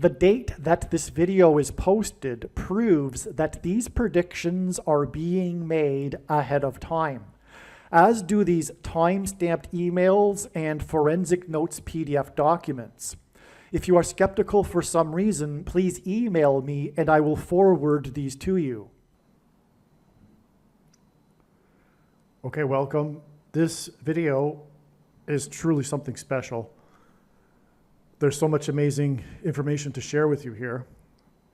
The date that this video is posted proves that these predictions are being made ahead of time, as do these time-stamped emails and forensic notes PDF documents. If you are skeptical for some reason, please email me and I will forward these to you. Okay, welcome. This video is truly something special. There's so much amazing information to share with you here,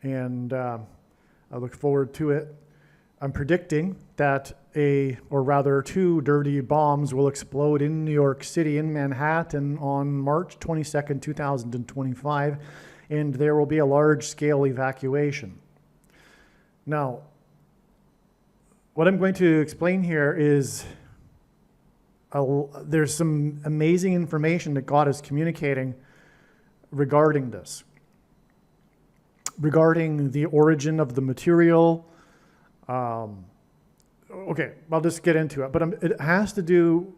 and I look forward to it. I'm predicting that two dirty bombs will explode in New York City, in Manhattan, on March 22nd, 2025, and there will be a large-scale evacuation. Now, what I'm going to explain here is there's some amazing information that God is communicating regarding this, regarding the origin of the material. Okay, I'll just get into it, but it has to do,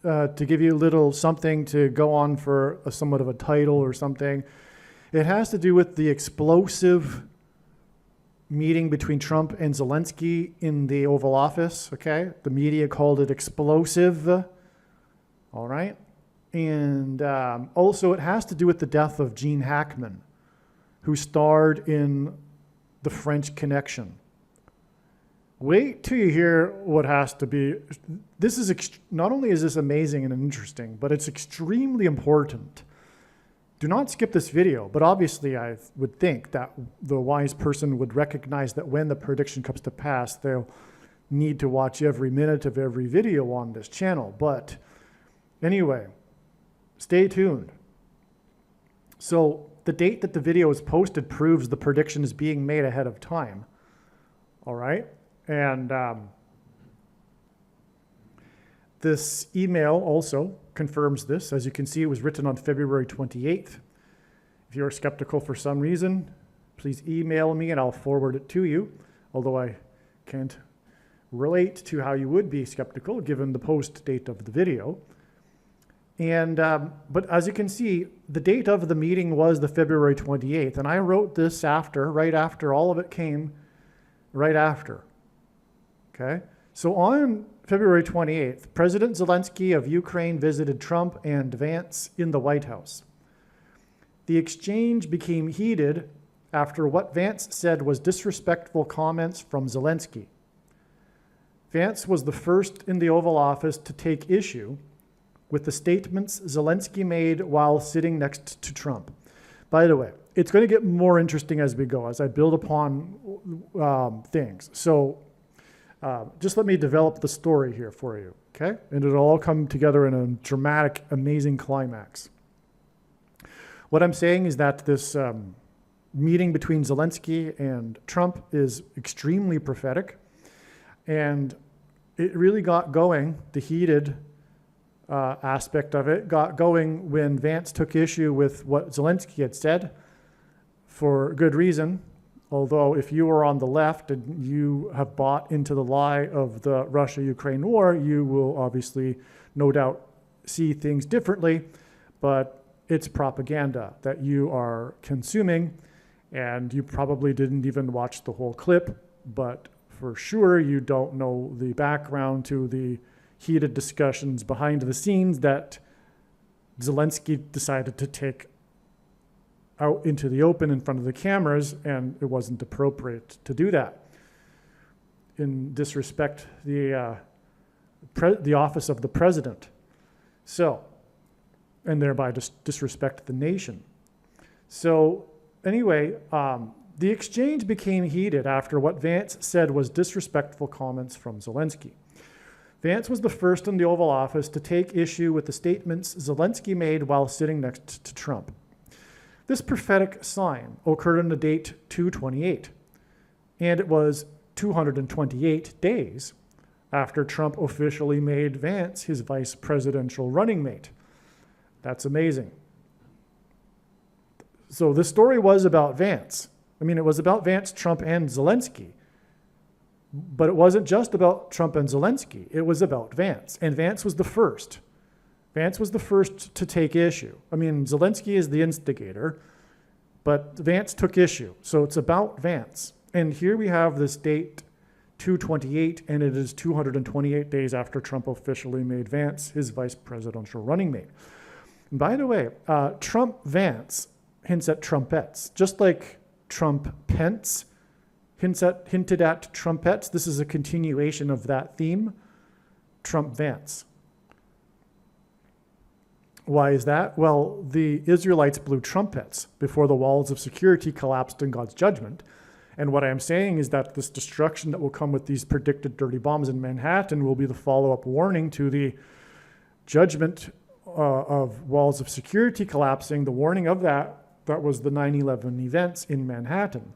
to give you a little something to go on for somewhat of a title or something. It has to do with the explosive meeting between Trump and Zelensky in the Oval Office, okay? The media called it explosive, all right? And also it has to do with the death of Gene Hackman, who starred in The French Connection. Wait till you hear what has to be. This is, not only is this amazing and interesting, but it's extremely important. Do not skip this video, but obviously I would think that the wise person would recognize that when the prediction comes to pass, they'll need to watch every minute of every video on this channel. But anyway, stay tuned. So the date that the video is posted proves the prediction is being made ahead of time. All right? And this email also confirms this. As you can see, it was written on February 28th. If you're skeptical for some reason, please email me and I'll forward it to you, although I can't relate to how you would be skeptical given the post date of the video. And but as you can see, the date of the meeting was the February 28th, and I wrote this right after all of it came, right after. Okay, so on February 28th, President Zelensky of Ukraine visited Trump and Vance in the White House. The exchange became heated after what Vance said was disrespectful comments from Zelensky. Vance was the first in the Oval Office to take issue with the statements Zelensky made while sitting next to Trump. By the way, it's going to get more interesting as we go, as I build upon things. So just let me develop the story here for you, okay? And it'll all come together in a dramatic, amazing climax. What I'm saying is that this meeting between Zelensky and Trump is extremely prophetic, and it really got going, the heated aspect of it got going when Vance took issue with what Zelensky had said, for good reason. Although if you are on the left and you have bought into the lie of the Russia-Ukraine war, you will obviously, no doubt, see things differently, but it's propaganda that you are consuming, and you probably didn't even watch the whole clip, but for sure you don't know the background to the heated discussions behind the scenes that Zelensky decided to take out into the open in front of the cameras, and it wasn't appropriate to do that. In disrespect the office of the president. So, and thereby disrespect the nation. So anyway, the exchange became heated after what Vance said was disrespectful comments from Zelensky. Vance was the first in the Oval Office to take issue with the statements Zelensky made while sitting next to Trump. This prophetic sign occurred on the date 2/28, and it was 228 days after Trump officially made Vance his vice presidential running mate. That's amazing. So this story was about Vance. I mean, it was about Vance, Trump, and Zelensky. But it wasn't just about Trump and Zelensky. It was about Vance, and Vance was the first. Vance was the first to take issue. I mean, Zelensky is the instigator. But Vance took issue. So it's about Vance. And here we have this date, 2/28, and it is 228 days after Trump officially made Vance his vice presidential running mate. And by the way, Trump-Vance hints at trumpets, just like Trump-Pence hinted at trumpets. This is a continuation of that theme, Trump-Vance. Why is that? Well, the Israelites blew trumpets before the walls of security collapsed in God's judgment. And what I am saying is that this destruction that will come with these predicted dirty bombs in Manhattan will be the follow-up warning to the judgment of walls of security collapsing. The warning of that was the 9/11 events in Manhattan,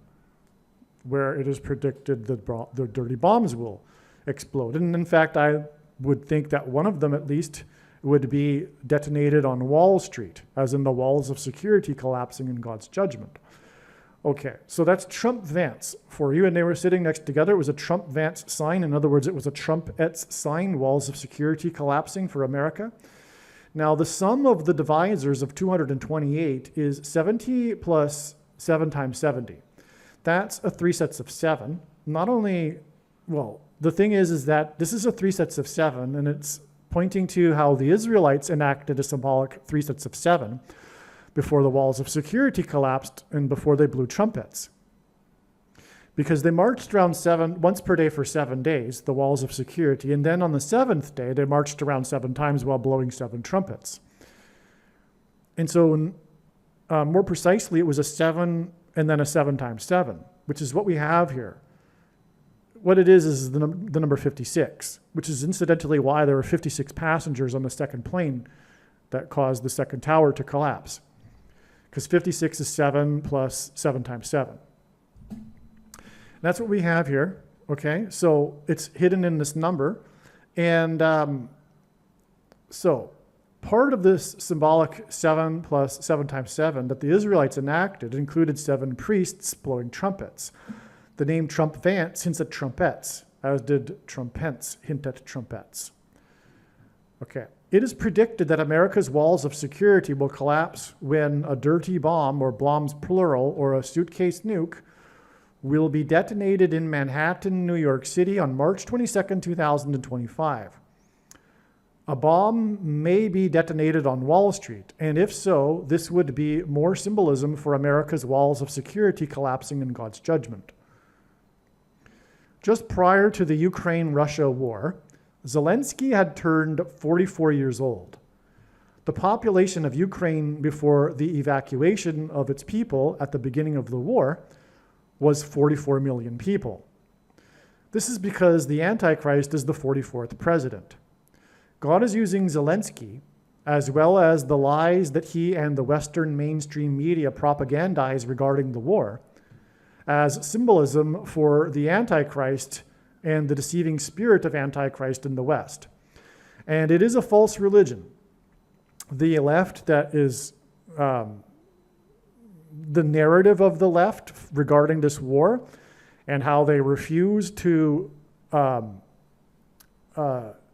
where it is predicted the dirty bombs will explode. And in fact, I would think that one of them at least would be detonated on Wall Street, as in the walls of security collapsing in God's judgment. Okay, so that's Trump-Vance for you, and they were sitting next together. It was a Trump-Vance sign. In other words, it was a Trumpets sign, walls of security collapsing for America. Now, the sum of the divisors of 228 is 70 plus 7 times 70. That's 3 sets of 7. Not only, well, the thing is that this is 3 sets of 7, and it's pointing to how the Israelites enacted a symbolic 3 sets of 7 before the walls of security collapsed and before they blew trumpets. Because they marched around once per day for 7 days, the walls of security, and then on the 7th day, they marched around 7 times while blowing 7 trumpets. And so more precisely, it was a 7 and then a 7 times 7, which is what we have here. What it is the number 56, which is incidentally why there were 56 passengers on the second plane that caused the second tower to collapse. Because 56 is 7 plus 7 times 7. And that's what we have here, okay? So it's hidden in this number. And so part of this symbolic 7 plus 7 times 7 that the Israelites enacted included 7 priests blowing trumpets. The name Trump-Vance hints at trumpets, as did Trump-Pence hint at trumpets. Okay. It is predicted that America's walls of security will collapse when a dirty bomb, or bombs plural, or a suitcase nuke will be detonated in Manhattan, New York City on March 22nd, 2025. A bomb may be detonated on Wall Street, and if so, this would be more symbolism for America's walls of security collapsing in God's judgment. Just prior to the Ukraine-Russia war, Zelensky had turned 44 years old. The population of Ukraine before the evacuation of its people at the beginning of the war was 44 million people. This is because the Antichrist is the 44th president. God is using Zelensky, as well as the lies that he and the Western mainstream media propagandize regarding the war, as symbolism for the Antichrist and the deceiving spirit of Antichrist in the West. And it is a false religion. The left that is the narrative of the left regarding this war and how they refuse to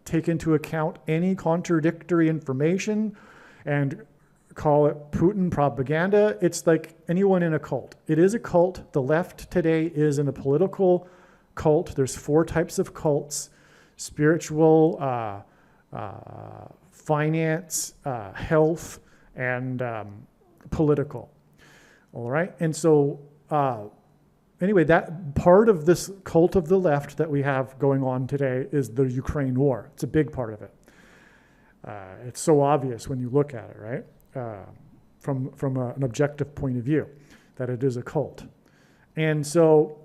take into account any contradictory information and call it Putin propaganda. It's like anyone in a cult. It is a cult. The left today is in a political cult. There's 4 types of cults: spiritual, finance, health, and political. All right. And so anyway, that part of this cult of the left that we have going on today is the Ukraine war. It's a big part of it. It's so obvious when you look at it, right? From an objective point of view, that it is a cult. And so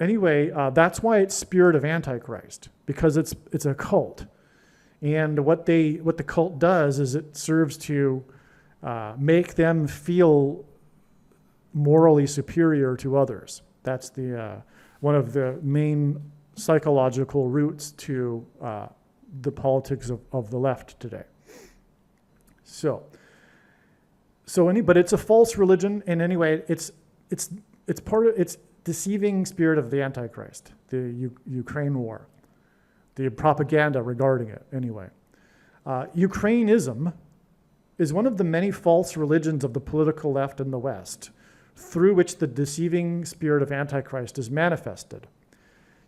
anyway, that's why it's spirit of Antichrist, because it's a cult. And what the cult does is it serves to make them feel morally superior to others. That's one of the main psychological roots to the politics of the left today. But it's a false religion, and anyway, it's deceiving spirit of the Antichrist, the Ukraine war, the propaganda regarding it. Anyway, Ukrainism is one of the many false religions of the political left in the West, through which the deceiving spirit of Antichrist is manifested.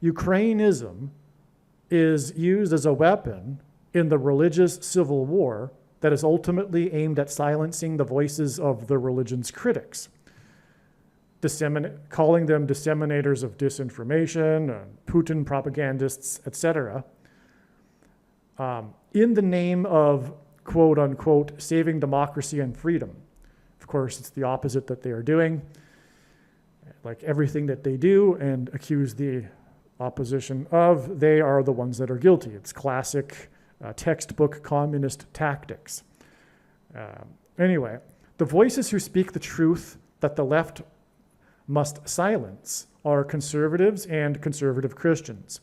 Ukrainism is used as a weapon in the religious civil war that is ultimately aimed at silencing the voices of the religion's critics, calling them disseminators of disinformation, Putin propagandists, etc., in the name of, quote unquote, saving democracy and freedom. Of course, it's the opposite that they are doing, like everything that they do and accuse the opposition of, they are the ones that are guilty. It's classic textbook communist tactics. Anyway, the voices who speak the truth that the left must silence are conservatives and conservative Christians.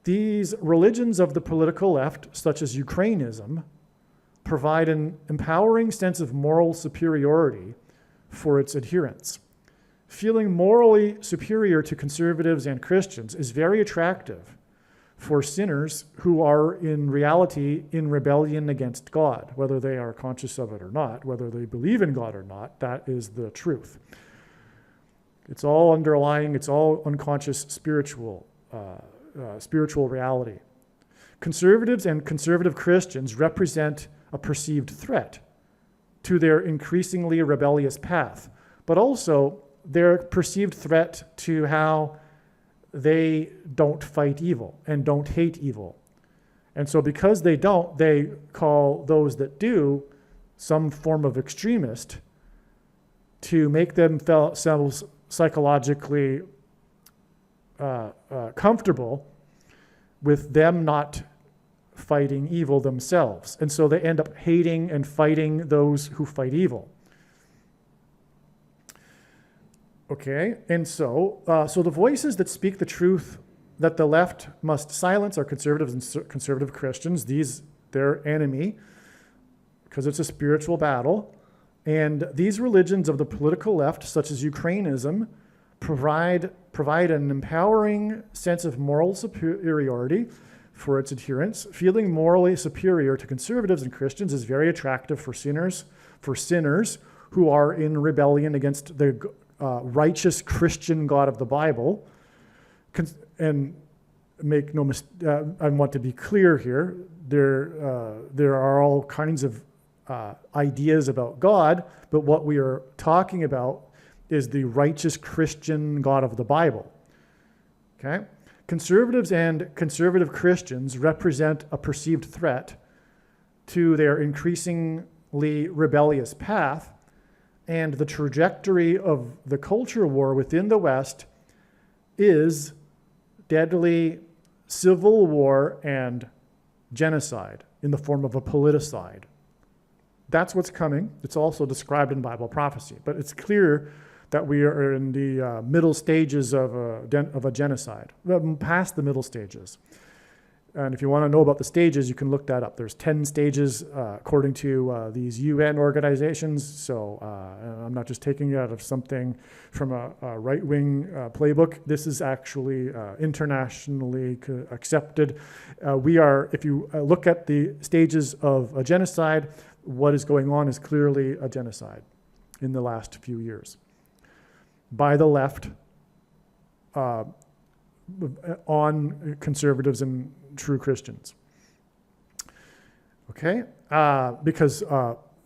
These religions of the political left, such as Ukrainism, provide an empowering sense of moral superiority for its adherents. Feeling morally superior to conservatives and Christians is very attractive for sinners who are in reality in rebellion against God, whether they are conscious of it or not, whether they believe in God or not, that is the truth. It's all underlying, it's all unconscious spiritual reality. Conservatives and conservative Christians represent a perceived threat to their increasingly rebellious path, but also their perceived threat to how they don't fight evil and don't hate evil. And so because they don't, they call those that do some form of extremist to make themselves psychologically comfortable with them not fighting evil themselves. And so they end up hating and fighting those who fight evil. Okay, and so the voices that speak the truth that the left must silence are conservatives and conservative Christians. They're enemy, because it's a spiritual battle. And these religions of the political left, such as Ukrainism, provide an empowering sense of moral superiority for its adherents. Feeling morally superior to conservatives and Christians is very attractive for sinners who are in rebellion against the righteous Christian God of the Bible. And make no mistake, I want to be clear here, there are all kinds of ideas about God, but what we are talking about is the righteous Christian God of the Bible. Okay? Conservatives and conservative Christians represent a perceived threat to their increasingly rebellious path, and the trajectory of the culture war within the West is deadly civil war and genocide in the form of a politicide. That's what's coming. It's also described in Bible prophecy, but it's clear that we are in the middle stages of a genocide, past the middle stages. And if you want to know about the stages, you can look that up. There's 10 stages according to these UN organizations. So I'm not just taking it out of something from a right-wing playbook. This is actually internationally accepted. If you look at the stages of a genocide, what is going on is clearly a genocide in the last few years by the left on conservatives and true Christians. Okay? Because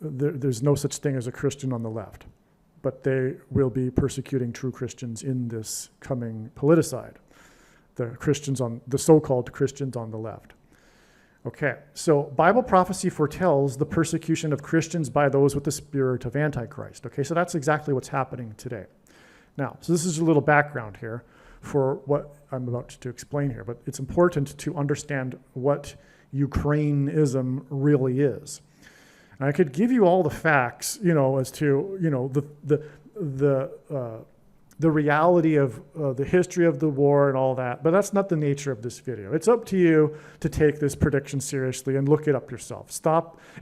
there's no such thing as a Christian on the left, but they will be persecuting true Christians in this coming politicide, the so-called Christians on the left. Okay, so Bible prophecy foretells the persecution of Christians by those with the spirit of Antichrist. Okay, so that's exactly what's happening today. Now, so this is a little background here for what I'm about to explain here, but it's important to understand what Ukrainism really is. And I could give you all the facts, as to, the reality of the history of the war and all that, but that's not the nature of this video. It's up to you to take this prediction seriously and look it up yourself.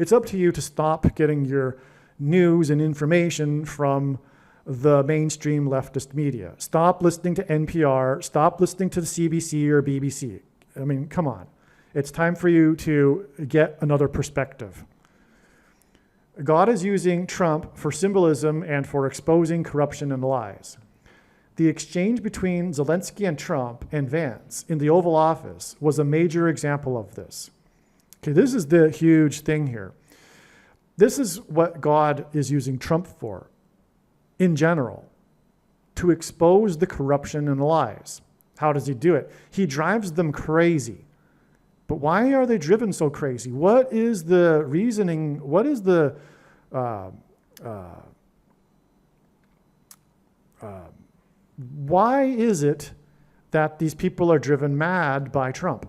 It's up to you to stop getting your news and information from the mainstream leftist media. Stop listening to NPR, stop listening to the CBC or BBC. I mean, come on. It's time for you to get another perspective. God is using Trump for symbolism and for exposing corruption and lies. The exchange between Zelensky and Trump and Vance in the Oval Office was a major example of this. Okay, this is the huge thing here. This is what God is using Trump for, in general, to expose the corruption and lies. How does he do it? He drives them crazy. But why are they driven so crazy? What is the reasoning? What is the why is it that these people are driven mad by Trump?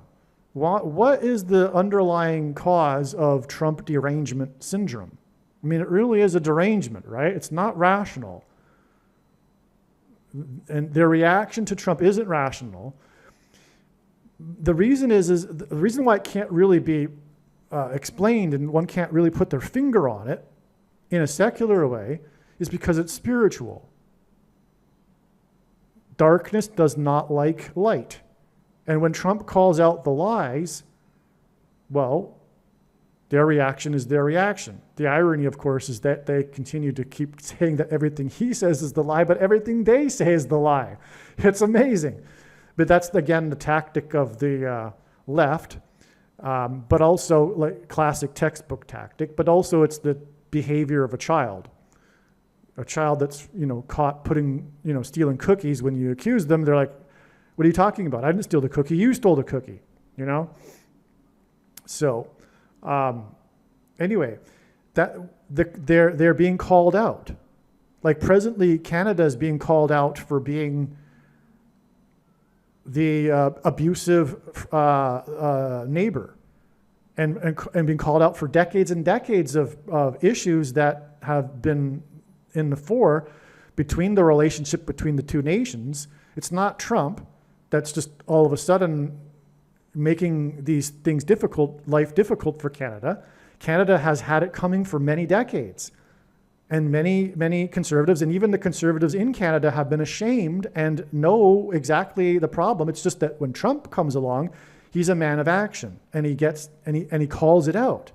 What is the underlying cause of Trump derangement syndrome? I mean, it really is a derangement, right? It's not rational. And their reaction to Trump isn't rational. The reason is the reason why it can't really be explained and one can't really put their finger on it in a secular way is because it's spiritual. Darkness does not like light. And when Trump calls out the lies, well, their reaction is their reaction. The irony, of course, is that they continue to keep saying that everything he says is the lie, but everything they say is the lie. It's amazing. But that's, again, the tactic of the left, but also like classic textbook tactic, but also it's the behavior of a child. A child that's, caught putting, stealing cookies, when you accuse them, they're like, what are you talking about? I didn't steal the cookie. You stole the cookie, So, anyway, they're being called out. Like presently, Canada is being called out for being the abusive neighbor, and being called out for decades and decades of issues that have been in the fore between the relationship between the two nations. It's not Trump that's just all of a sudden making these things life difficult for Canada. Canada has had it coming for many decades. And many conservatives, and even the conservatives in Canada, have been ashamed and know exactly the problem. It's just that when Trump comes along, he's a man of action, and he calls it out.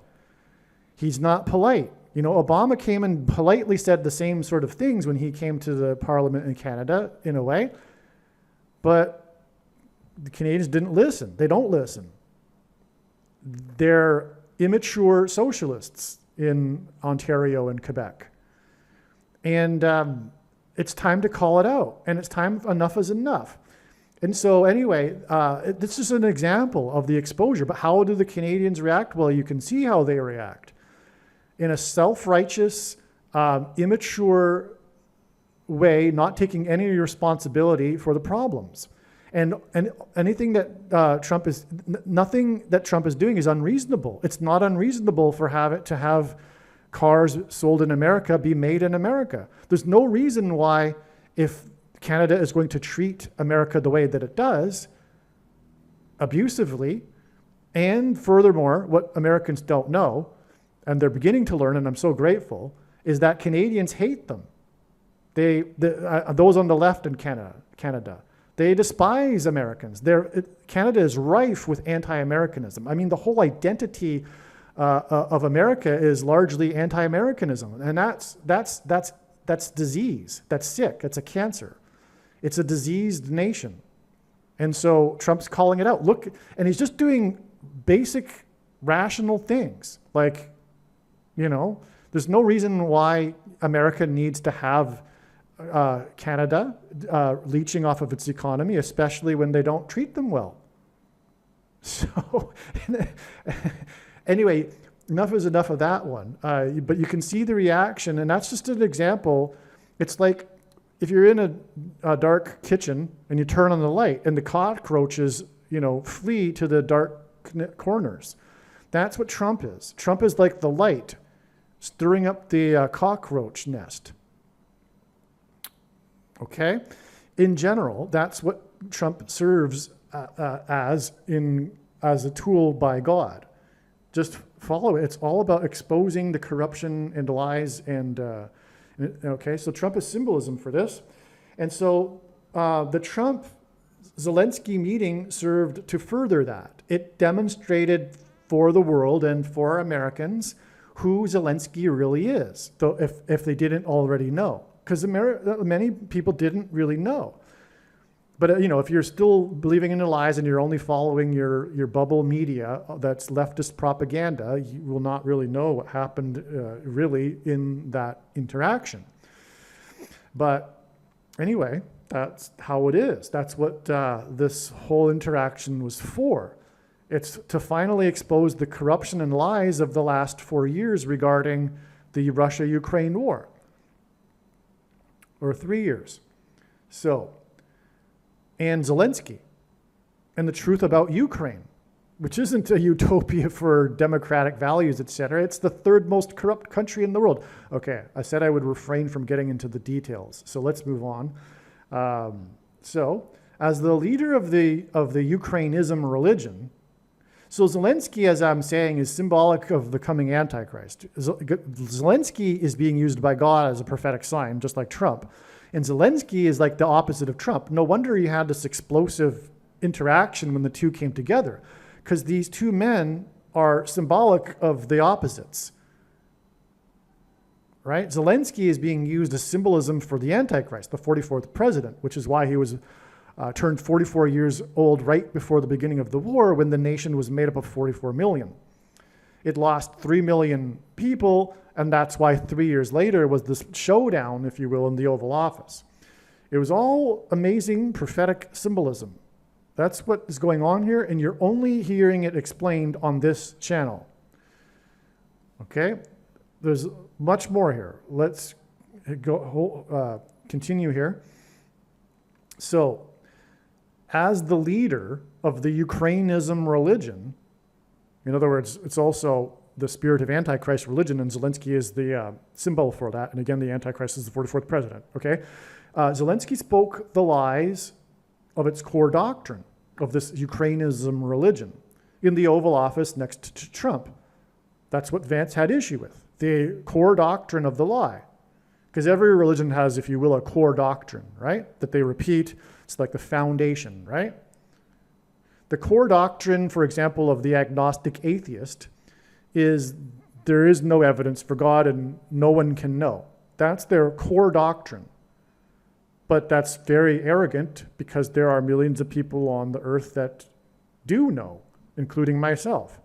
He's not polite. Obama came and politely said the same sort of things when he came to the Parliament in Canada, in a way, but the Canadians didn't listen. They don't listen. They're immature socialists in Ontario and Quebec. And it's time to call it out. And it's time, enough is enough. And so anyway, this is an example of the exposure. But how do the Canadians react? Well, you can see how they react. In a self-righteous, immature way, not taking any responsibility for the problems. And anything that nothing that Trump is doing is unreasonable. It's not unreasonable to have cars sold in America be made in America. There's no reason why, if Canada is going to treat America the way that it does, abusively, and furthermore, what Americans don't know, and they're beginning to learn, and I'm so grateful, is that Canadians hate them. Those on the left in Canada, they despise Americans. Canada is rife with anti-Americanism. I mean, the whole identity of America is largely anti-Americanism, and that's disease. That's sick. It's a cancer. It's a diseased nation, and so Trump's calling it out. Look, and he's just doing basic, rational things. Like, there's no reason why America needs to have Canada leeching off of its economy, especially when they don't treat them well. So, anyway, enough is enough of that one. But you can see the reaction, and that's just an example. It's like if you're in a dark kitchen and you turn on the light, and the cockroaches, flee to the dark corners. That's what Trump is. Trump is like the light stirring up the cockroach nest. Okay? In general, that's what Trump serves as a tool by God. Just follow it. It's all about exposing the corruption and lies. Okay, so Trump is symbolism for this. And so the Trump-Zelensky meeting served to further that. It demonstrated for the world and for Americans who Zelensky really is, though if they didn't already know, because many people didn't really know. But if you're still believing in the lies and you're only following your bubble media that's leftist propaganda, you will not really know what happened really in that interaction. But anyway, that's how it is. That's what this whole interaction was for. It's to finally expose the corruption and lies of the last 4 years regarding the Russia-Ukraine war, or 3 years. And Zelensky, and the truth about Ukraine, which isn't a utopia for democratic values, etc. It's the third most corrupt country in the world. Okay, I said I would refrain from getting into the details, so let's move on. So, as the leader of the Ukrainism religion, so Zelensky, as I'm saying, is symbolic of the coming Antichrist. Zelensky is being used by God as a prophetic sign, just like Trump. And Zelensky is like the opposite of Trump. No wonder you had this explosive interaction when the two came together, because these two men are symbolic of the opposites, right? Zelensky is being used as symbolism for the Antichrist, the 44th president, which is why he was turned 44 years old right before the beginning of the war, when the nation was made up of 44 million. It lost 3 million people, and that's why 3 years later was this showdown, if you will, in the Oval Office. It was all amazing prophetic symbolism. That's what is going on here, and you're only hearing it explained on this channel. Okay? There's much more here. Let's continue here. So, as the leader of the Ukrainism religion, in other words, it's also the spirit of Antichrist religion, and Zelensky is the symbol for that. And again, the Antichrist is the 44th president, okay? Zelensky spoke the lies of its core doctrine, of this Ukrainism religion, in the Oval Office next to Trump. That's what Vance had issue with, the core doctrine of the lie. Because every religion has, if you will, a core doctrine, right? That they repeat. It's like the foundation, right? The core doctrine, for example, of the agnostic atheist is there is no evidence for God and no one can know. That's their core doctrine. But that's very arrogant, because there are millions of people on the earth that do know, including myself.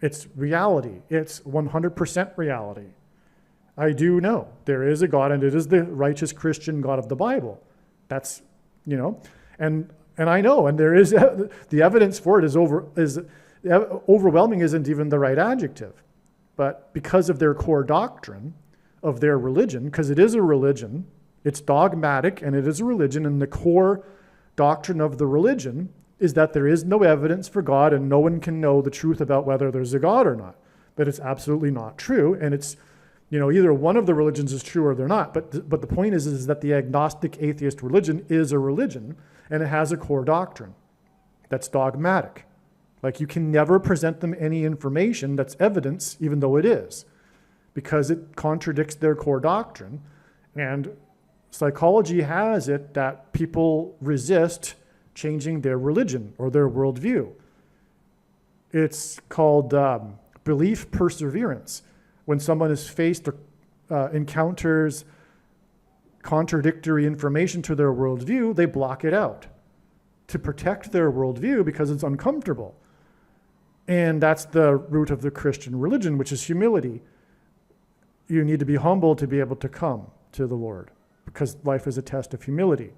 It's reality. It's 100% reality. I do know there is a God, and it is the righteous Christian God of the Bible. That's, and I know, and there is the evidence for it is overwhelming isn't even the right adjective, but because of their core doctrine of their religion, because it is a religion, it's dogmatic and it is a religion, and the core doctrine of the religion is that there is no evidence for God and no one can know the truth about whether there's a God or not. But it's absolutely not true, and it's either one of the religions is true or they're not. But the point is that the agnostic atheist religion is a religion, and it has a core doctrine that's dogmatic. Like, you can never present them any information that's evidence, even though it is, because it contradicts their core doctrine. And psychology has it that people resist changing their religion or their worldview. It's called belief perseverance. When someone is faced or encounters contradictory information to their worldview, they block it out to protect their worldview because it's uncomfortable. And that's the root of the Christian religion, which is humility. You need to be humble to be able to come to the Lord, because life is a test of humility.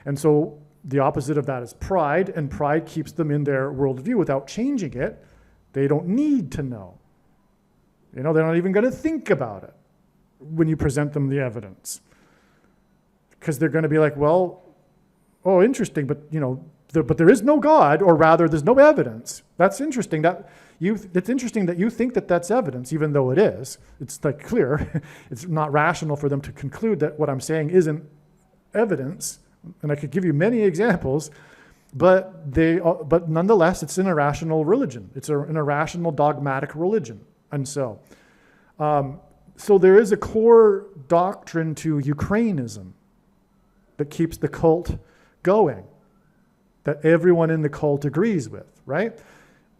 And so the opposite of that is pride, and pride keeps them in their worldview without changing it. They don't need to know. They're not even going to think about it when you present them the evidence, because they're going to be like, well, oh, interesting, but but there is no God, or rather, there's no evidence. That's interesting. It's interesting that you think that that's evidence, even though it is. It's like clear. It's not rational for them to conclude that what I'm saying isn't evidence. And I could give you many examples, but nonetheless, it's an irrational religion. It's an irrational dogmatic religion. And so there is a core doctrine to Ukrainism that keeps the cult going, that everyone in the cult agrees with, right?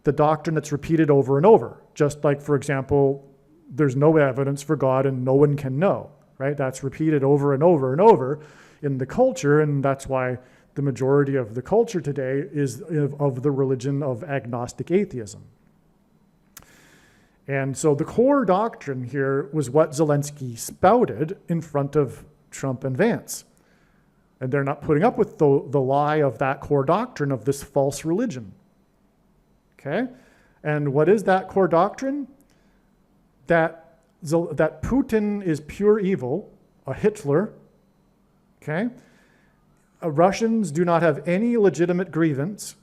The doctrine that's repeated over and over, just like, for example, there's no evidence for God and no one can know, right? That's repeated over and over and over in the culture, and that's why the majority of the culture today is of the religion of agnostic atheism. And so the core doctrine here was what Zelensky spouted in front of Trump and Vance. And they're not putting up with the lie of that core doctrine of this false religion. Okay? And what is that core doctrine? That Putin is pure evil, a Hitler. Okay? Russians do not have any legitimate grievance,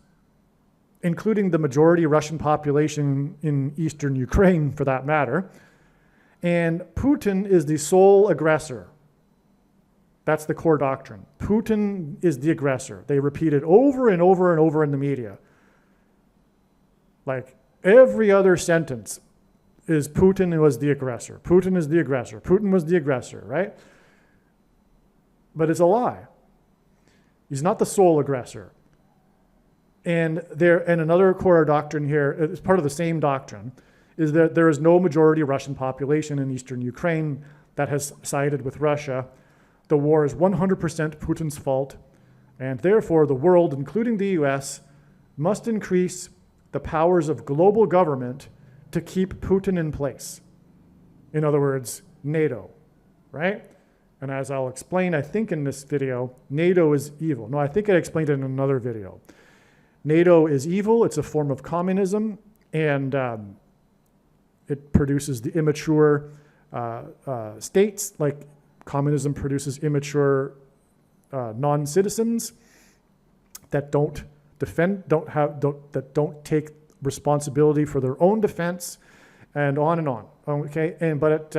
including the majority Russian population in eastern Ukraine, for that matter. And Putin is the sole aggressor. That's the core doctrine. Putin is the aggressor. They repeat it over and over and over in the media. Like every other sentence is Putin was the aggressor. Putin is the aggressor. Putin was the aggressor, right? But it's a lie. He's not the sole aggressor. And another core doctrine here, it's part of the same doctrine, is that there is no majority Russian population in eastern Ukraine that has sided with Russia. The war is 100% Putin's fault, and therefore the world, including the US, must increase the powers of global government to keep Putin in place. In other words, NATO, right? And as I'll explain, I think in this video, NATO is evil. No, I think I explained it in another video. NATO is evil, it's a form of communism, and it produces the immature states, like communism produces immature non-citizens that don't defend, that don't take responsibility for their own defense, and on and on. Okay, but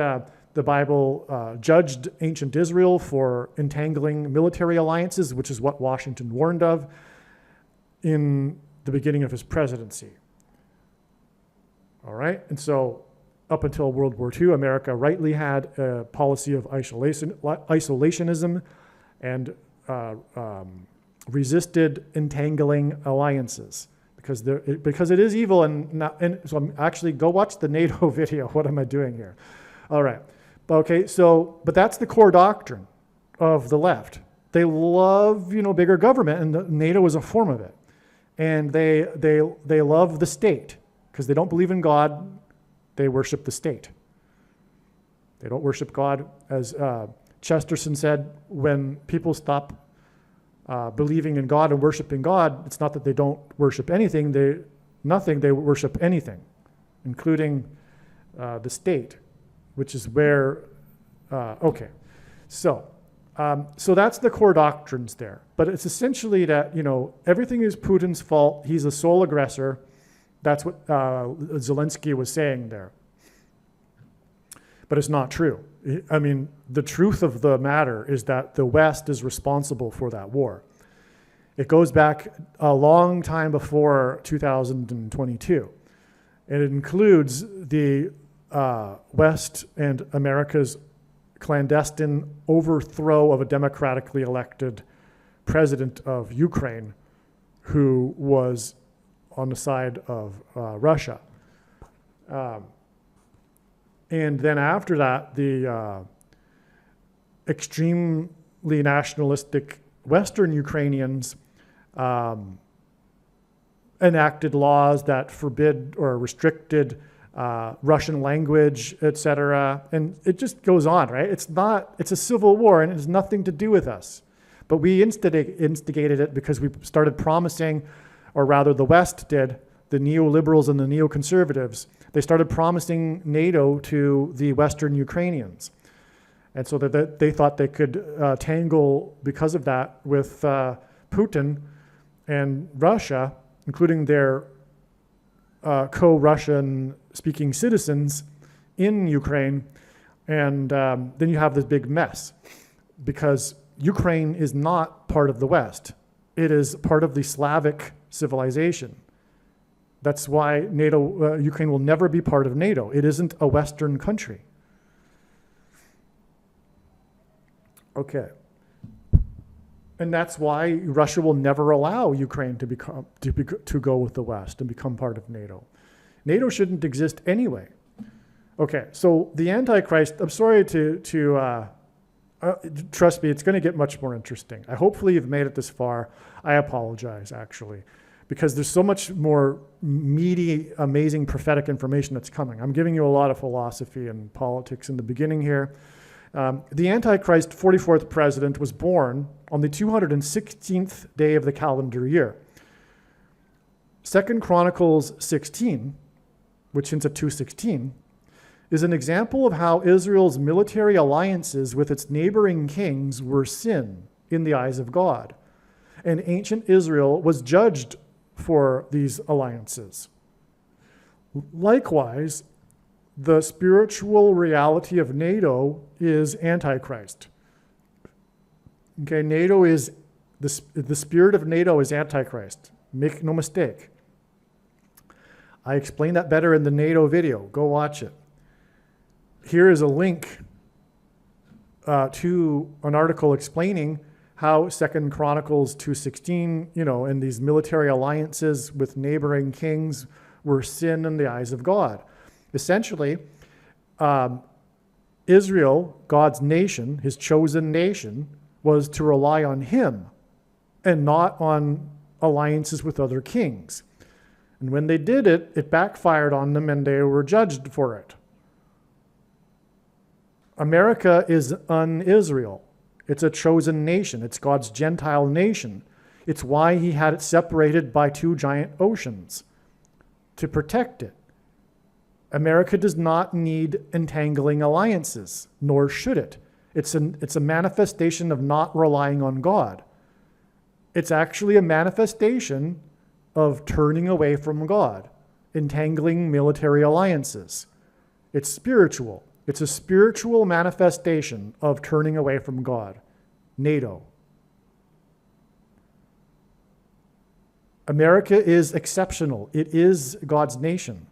the Bible judged ancient Israel for entangling military alliances, which is what Washington warned of in the beginning of his presidency. All right, and so up until World War II, America rightly had a policy of isolationism and resisted entangling alliances because it is evil. And so I'm actually, go watch the NATO video. What am I doing here? All right, okay. But that's the core doctrine of the left. They love, bigger government, and NATO is a form of it. And they love the state because they don't believe in God. They worship the state. They don't worship God. As Chesterton said, when people stop believing in God and worshiping God, it's not that they don't worship anything. They worship anything, including the state, which is where, okay. So that's the core doctrines there. But it's essentially that, everything is Putin's fault. He's the sole aggressor. That's what Zelensky was saying there. But it's not true. I mean, the truth of the matter is that the West is responsible for that war. It goes back a long time before 2022. And it includes the West and America's clandestine overthrow of a democratically elected president of Ukraine who was on the side of Russia. And then after that, the extremely nationalistic Western Ukrainians enacted laws that forbid or restricted Russian language, etc. And it just goes on, right? It's a civil war and it has nothing to do with us. But we instigated it because we started promising, or rather the West did, the neoliberals and the neoconservatives, they started promising NATO to the Western Ukrainians. And so that they thought they could tangle because of that with Putin and Russia, including their co-Russian speaking citizens in Ukraine. And then you have this big mess because Ukraine is not part of the West. It is part of the Slavic civilization. That's why Ukraine will never be part of NATO. It isn't a Western country. Okay. And that's why Russia will never allow Ukraine to go with the West and become part of NATO. NATO shouldn't exist anyway. Okay, so the Antichrist, I'm sorry to trust me, it's going to get much more interesting. Hopefully you've made it this far. I apologize, actually, because there's so much more meaty, amazing prophetic information that's coming. I'm giving you a lot of philosophy and politics in the beginning here. The Antichrist 44th president was born on the 216th day of the calendar year. 2 Chronicles 16, which hints at 216, is an example of how Israel's military alliances with its neighboring kings were sin in the eyes of God. And ancient Israel was judged for these alliances. Likewise, the spiritual reality of NATO is Antichrist. Okay, NATO is, the spirit of NATO is Antichrist. Make no mistake. I explained that better in the NATO video. Go watch it. Here is a link to an article explaining how 2 Chronicles 2:16, and these military alliances with neighboring kings were sin in the eyes of God. Essentially, Israel, God's nation, his chosen nation, was to rely on him and not on alliances with other kings. And when they did it, it backfired on them and they were judged for it. America is un-Israel. It's a chosen nation. It's God's Gentile nation. It's why he had it separated by 2 giant oceans, to protect it. America does not need entangling alliances, nor should it. It's a manifestation of not relying on God. It's actually a manifestation of turning away from God, entangling military alliances. It's spiritual. It's a spiritual manifestation of turning away from God. NATO. America is exceptional. It is God's nation.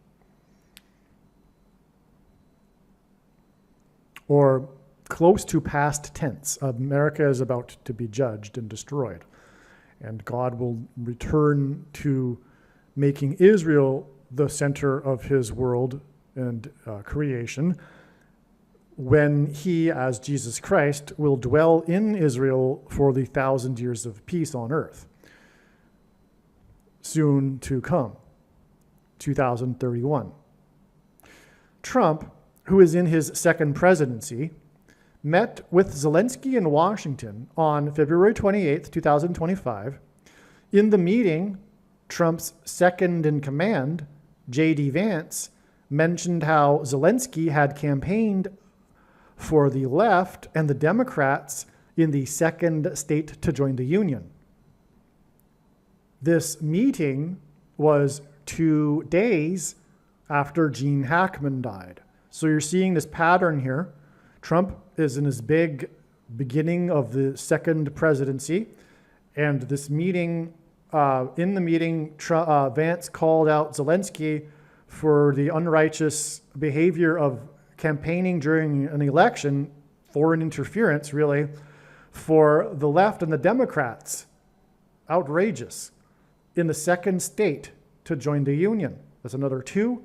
Or close to past tense. America is about to be judged and destroyed. And God will return to making Israel the center of his world and creation, when he, as Jesus Christ, will dwell in Israel for the 1,000 years of peace on earth. Soon to come, 2031. Trump, who is in his second presidency, met with Zelensky in Washington on February 28, 2025. In the meeting, Trump's second in command, J.D. Vance, mentioned how Zelensky had campaigned for the left and the Democrats in the second state to join the Union. This meeting was 2 days after Gene Hackman died. So you're seeing this pattern here. Trump is in his big beginning of the second presidency, and this meeting, in the meeting, Vance called out Zelensky for the unrighteous behavior of campaigning during an election, foreign interference, really, for the left and the Democrats. Outrageous. In the second state to join the Union. That's another 2.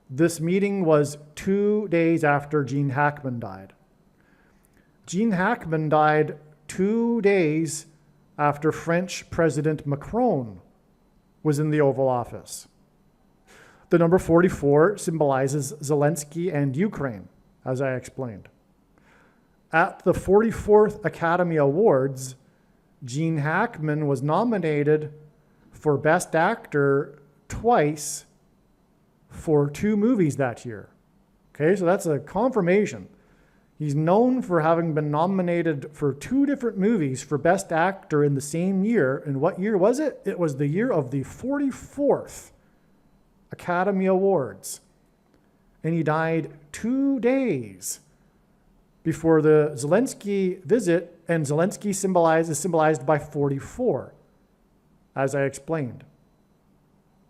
This meeting was 2 days after Gene Hackman died. Gene Hackman died 2 days after French President Macron was in the Oval Office. The number 44 symbolizes Zelensky and Ukraine, as I explained. At the 44th Academy Awards, Gene Hackman was nominated for Best Actor twice for 2 movies that year. Okay, so that's a confirmation. He's known for having been nominated for 2 different movies for Best Actor in the same year. And what year was it? It was the year of the 44th Academy Awards. And he died 2 days before the Zelensky visit, and Zelensky is symbolized by 44, as I explained.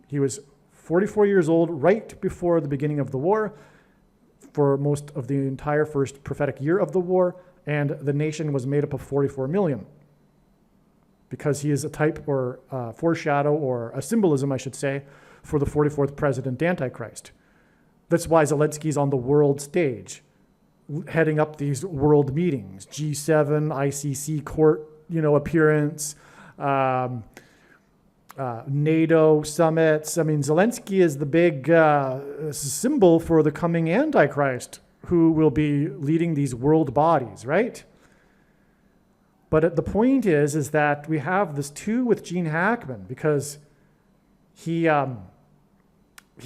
He was 44 years old right before the beginning of the war, for most of the entire first prophetic year of the war, and the nation was made up of 44 million. Because he is a type or foreshadow, or a symbolism, I should say, for the 44th president Antichrist. That's why Zelensky's on the world stage, heading up these world meetings, G7, ICC court, appearance, NATO summits. I mean, Zelensky is the big symbol for the coming Antichrist, who will be leading these world bodies, right? But the point is that we have this too with Gene Hackman, because he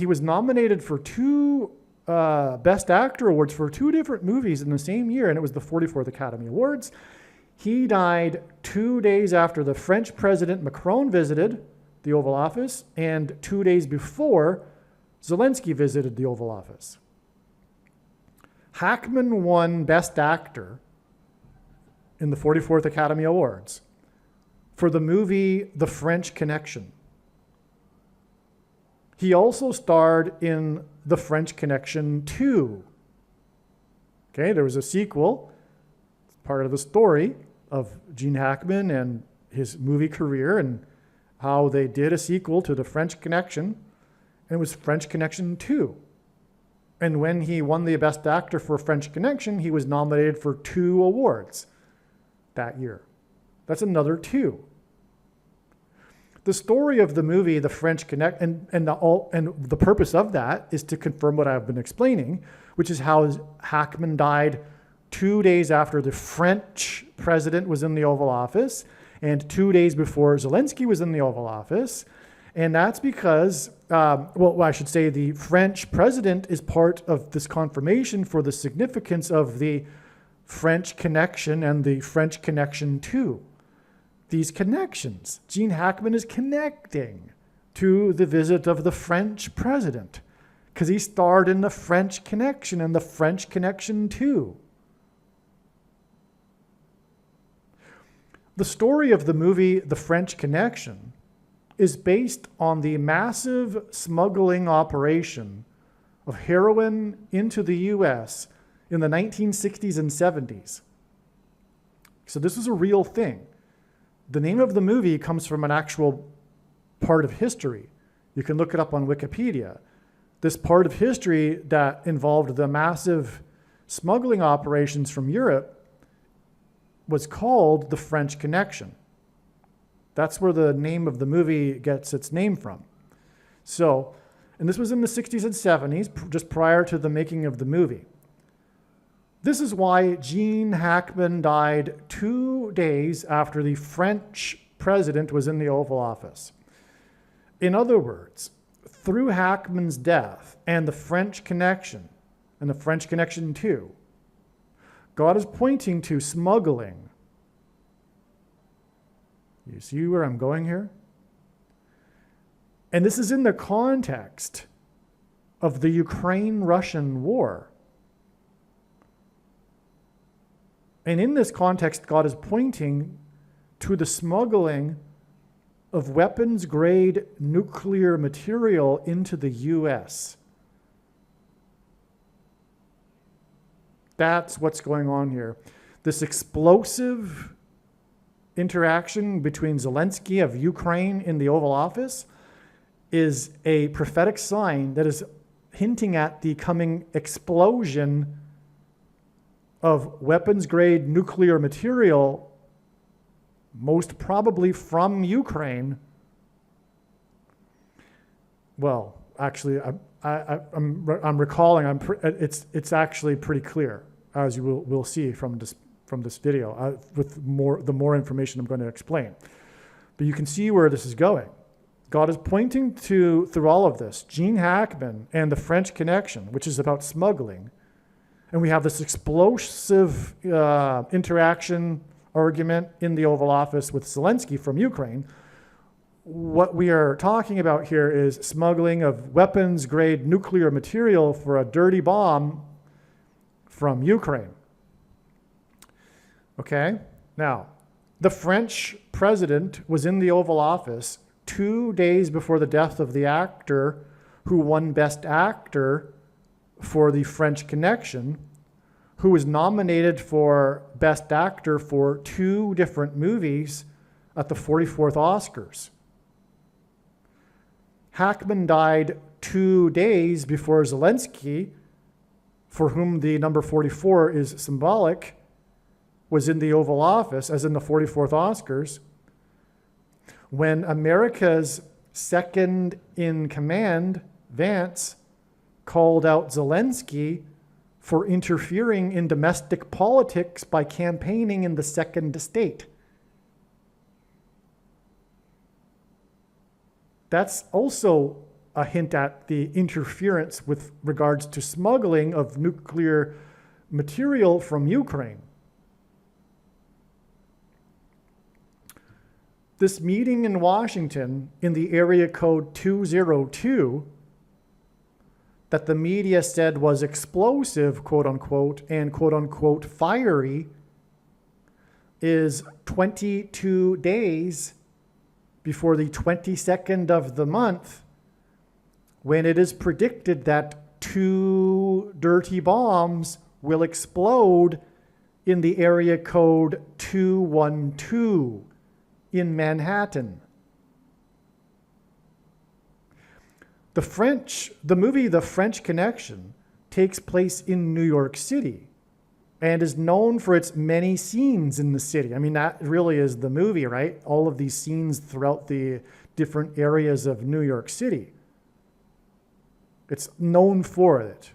was nominated for 2 Best Actor awards for 2 different movies in the same year, and it was the 44th Academy Awards. He died 2 days after the French President Macron visited the Oval Office, and 2 days before Zelensky visited the Oval Office. Hackman won Best Actor in the 44th Academy Awards for the movie The French Connection. He also starred in The French Connection 2. Okay, there was a sequel. It's part of the story of Gene Hackman and his movie career and how they did a sequel to The French Connection, and it was French Connection 2. And when he won the Best Actor for French Connection, he was nominated for 2 awards that year. That's another 2. The story of the movie, The French Connection, and the purpose of that is to confirm what I've been explaining, which is how Hackman died 2 days after the French president was in the Oval Office and 2 days before Zelensky was in the Oval Office. And that's because, I should say the French president is part of this confirmation for the significance of the French Connection and the French Connection 2. These connections, Gene Hackman is connecting to the visit of the French president because he starred in the French Connection and the French Connection 2. The story of the movie The French Connection is based on the massive smuggling operation of heroin into the US in the 1960s and 70s. So this is a real thing. The name of the movie comes from an actual part of history. You can look it up on Wikipedia. This part of history that involved the massive smuggling operations from Europe was called The French Connection. That's where the name of the movie gets its name from. So, and this was in the 60s and 70s, just prior to the making of the movie. This is why Gene Hackman died 2 days after the French president was in the Oval Office. In other words, through Hackman's death and the French Connection, and the French Connection 2, God is pointing to smuggling. You see where I'm going here? And this is in the context of the Ukraine-Russian war. And in this context, God is pointing to the smuggling of weapons-grade nuclear material into the US. That's what's going on here. This explosive interaction between Zelensky of Ukraine in the Oval Office is a prophetic sign that is hinting at the coming explosion of weapons-grade nuclear material, most probably from Ukraine. Well, actually, I'm recalling. It's actually pretty clear, as you will see from this video, with the more information I'm going to explain. But you can see where this is going. God is pointing to, through all of this, Gene Hackman and the French Connection, which is about smuggling. And we have this explosive interaction argument in the Oval Office with Zelensky from Ukraine. What we are talking about here is smuggling of weapons-grade nuclear material for a dirty bomb from Ukraine. Okay? Now, the French president was in the Oval Office 2 days before the death of the actor who won Best Actor for the French Connection, who was nominated for Best Actor for 2 different movies at the 44th Oscars. Hackman died 2 days before Zelensky, for whom the number 44 is symbolic, was in the Oval Office, as in the 44th Oscars, when America's second in command, Vance, called out Zelensky for interfering in domestic politics by campaigning in the second estate. That's also a hint at the interference with regards to smuggling of nuclear material from Ukraine. This meeting in Washington in the area code 202 that the media said was explosive, quote unquote, and quote unquote fiery, is 22 days before the 22nd of the month, when it is predicted that 2 dirty bombs will explode in the area code 212 in Manhattan. The movie The French Connection takes place in New York City and is known for its many scenes in the city. I mean, that really is the movie, right? All of these scenes throughout the different areas of New York City. It's known for it.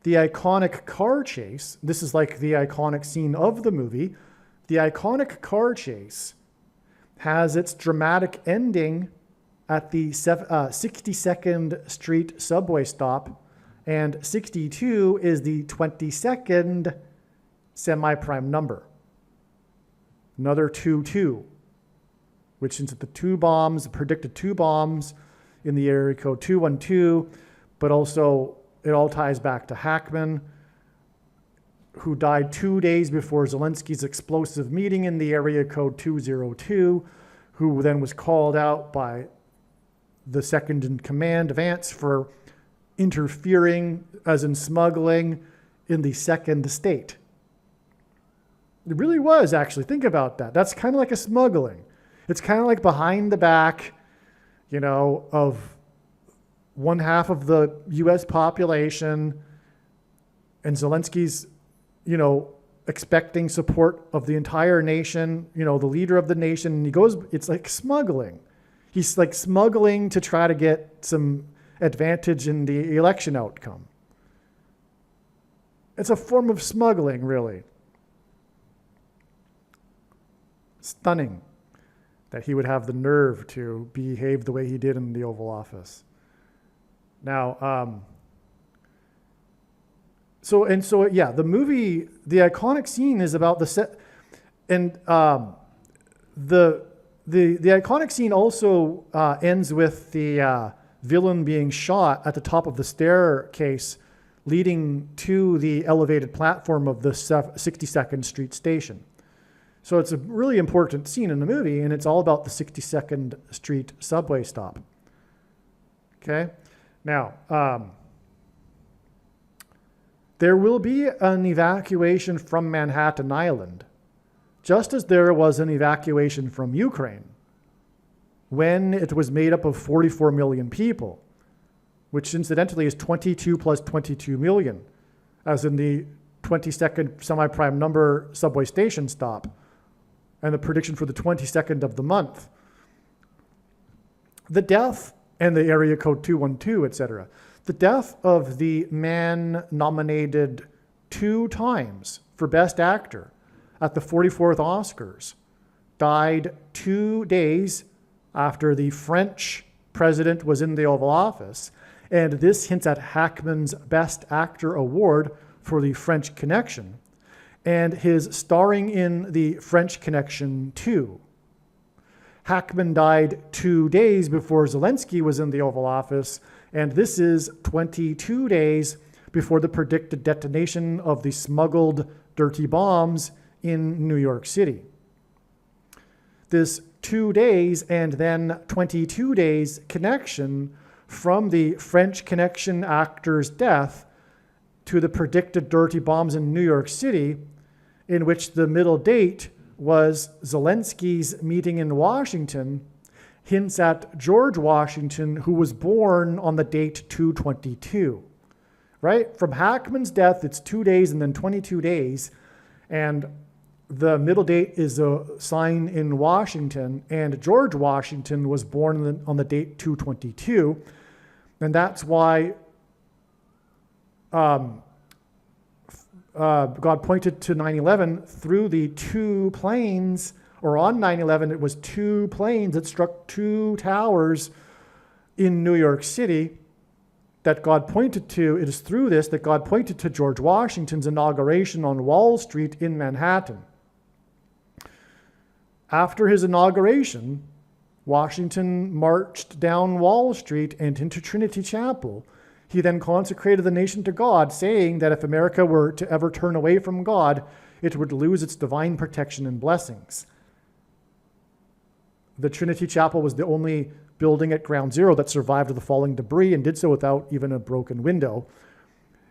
The iconic car chase, this is like the iconic scene of the movie. The iconic car chase has its dramatic ending at the 62nd Street subway stop, and 62 is the 22nd semi-prime number. Another 2-2, which is the 2 bombs, predicted 2 bombs in the area code 212, but also it all ties back to Hackman, who died 2 days before Zelensky's explosive meeting in the area code 202, who then was called out by the second in command, Vance, for interfering, as in smuggling, in the second estate. It really was, actually. Think about that. That's kind of like a smuggling. It's kind of like behind the back, of 1/2 of the U.S. population, and Zelensky's, expecting support of the entire nation, the leader of the nation. And he goes, it's like smuggling. He's like smuggling to try to get some advantage in the election outcome. It's a form of smuggling, really. Stunning that he would have the nerve to behave the way he did in the Oval Office. Now, the movie, the iconic scene is about the set, and the iconic scene also ends with the villain being shot at the top of the staircase leading to the elevated platform of the 62nd Street station. So it's a really important scene in the movie, and it's all about the 62nd Street subway stop. Okay? Now, there will be an evacuation from Manhattan Island, just as there was an evacuation from Ukraine when it was made up of 44 million people, which incidentally is 22 plus 22 million, as in the 22nd semi-prime number subway station stop, and the prediction for the 22nd of the month. The death, and the area code 212, etc. The death of the man nominated 2 times for Best Actor at the 44th Oscars died 2 days after the French president was in the Oval Office, and this hints at Hackman's Best Actor award for The French Connection, and his starring in The French Connection 2. Hackman died 2 days before Zelensky was in the Oval Office, and this is 22 days before the predicted detonation of the smuggled dirty bombs in New York City. This 2 days and then 22 days connection from the French Connection actor's death to the predicted dirty bombs in New York City, in which the middle date was Zelensky's meeting in Washington hints at George Washington, who was born on the date 2/22, right? From Hackman's death, it's 2 days and then 22 days. And the middle date is a sign in Washington. And George Washington was born on the date 2/22. And that's why God pointed to 9/11 through the two planes, or on 9/11, it was two planes that struck two towers in New York City that God pointed to. It is through this that God pointed to George Washington's inauguration on Wall Street in Manhattan. After his inauguration, Washington marched down Wall Street and into Trinity Chapel. He then consecrated the nation to God, saying that if America were to ever turn away from God, it would lose its divine protection and blessings. The Trinity Chapel was the only building at Ground Zero that survived the falling debris and did so without even a broken window.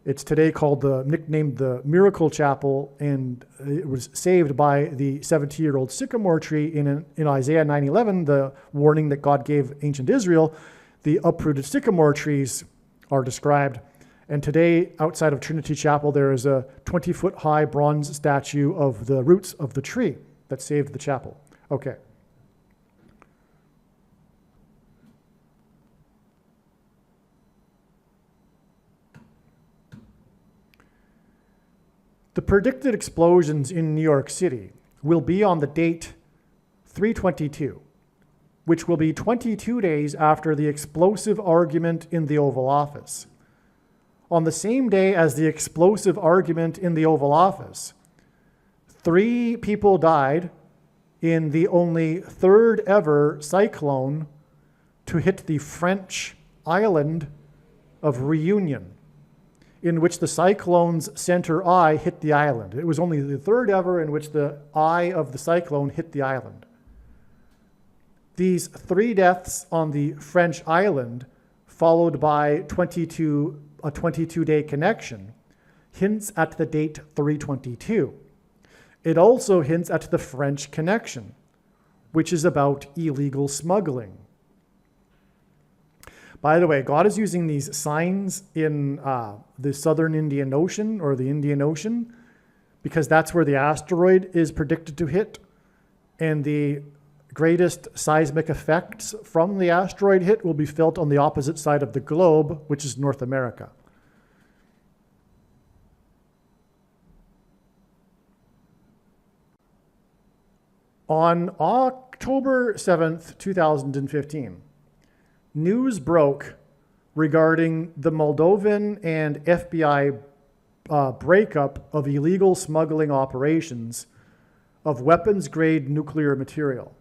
It's today nicknamed the Miracle Chapel, and it was saved by the 70-year-old sycamore tree in Isaiah 9:11, the warning that God gave ancient Israel. The uprooted sycamore trees are described. And today, outside of Trinity Chapel, there is a 20-foot high bronze statue of the roots of the tree that saved the chapel. Okay. The predicted explosions in New York City will be on the date 3/22, which will be 22 days after the explosive argument in the Oval Office. On the same day as the explosive argument in the Oval Office, 3 people died in the only third ever cyclone to hit the French island of Reunion, in which the cyclone's center eye hit the island. It was only the third ever in which the eye of the cyclone hit the island. These 3 deaths on the French island, followed by a 22-day connection, hints at the date 3/22. It also hints at the French connection, which is about illegal smuggling. By the way, God is using these signs in the southern Indian Ocean, or the Indian Ocean, because that's where the asteroid is predicted to hit. And the greatest seismic effects from the asteroid hit will be felt on the opposite side of the globe, which is North America. On October 7th, 2015, news broke regarding the Moldovan and FBI breakup of illegal smuggling operations of weapons-grade nuclear material.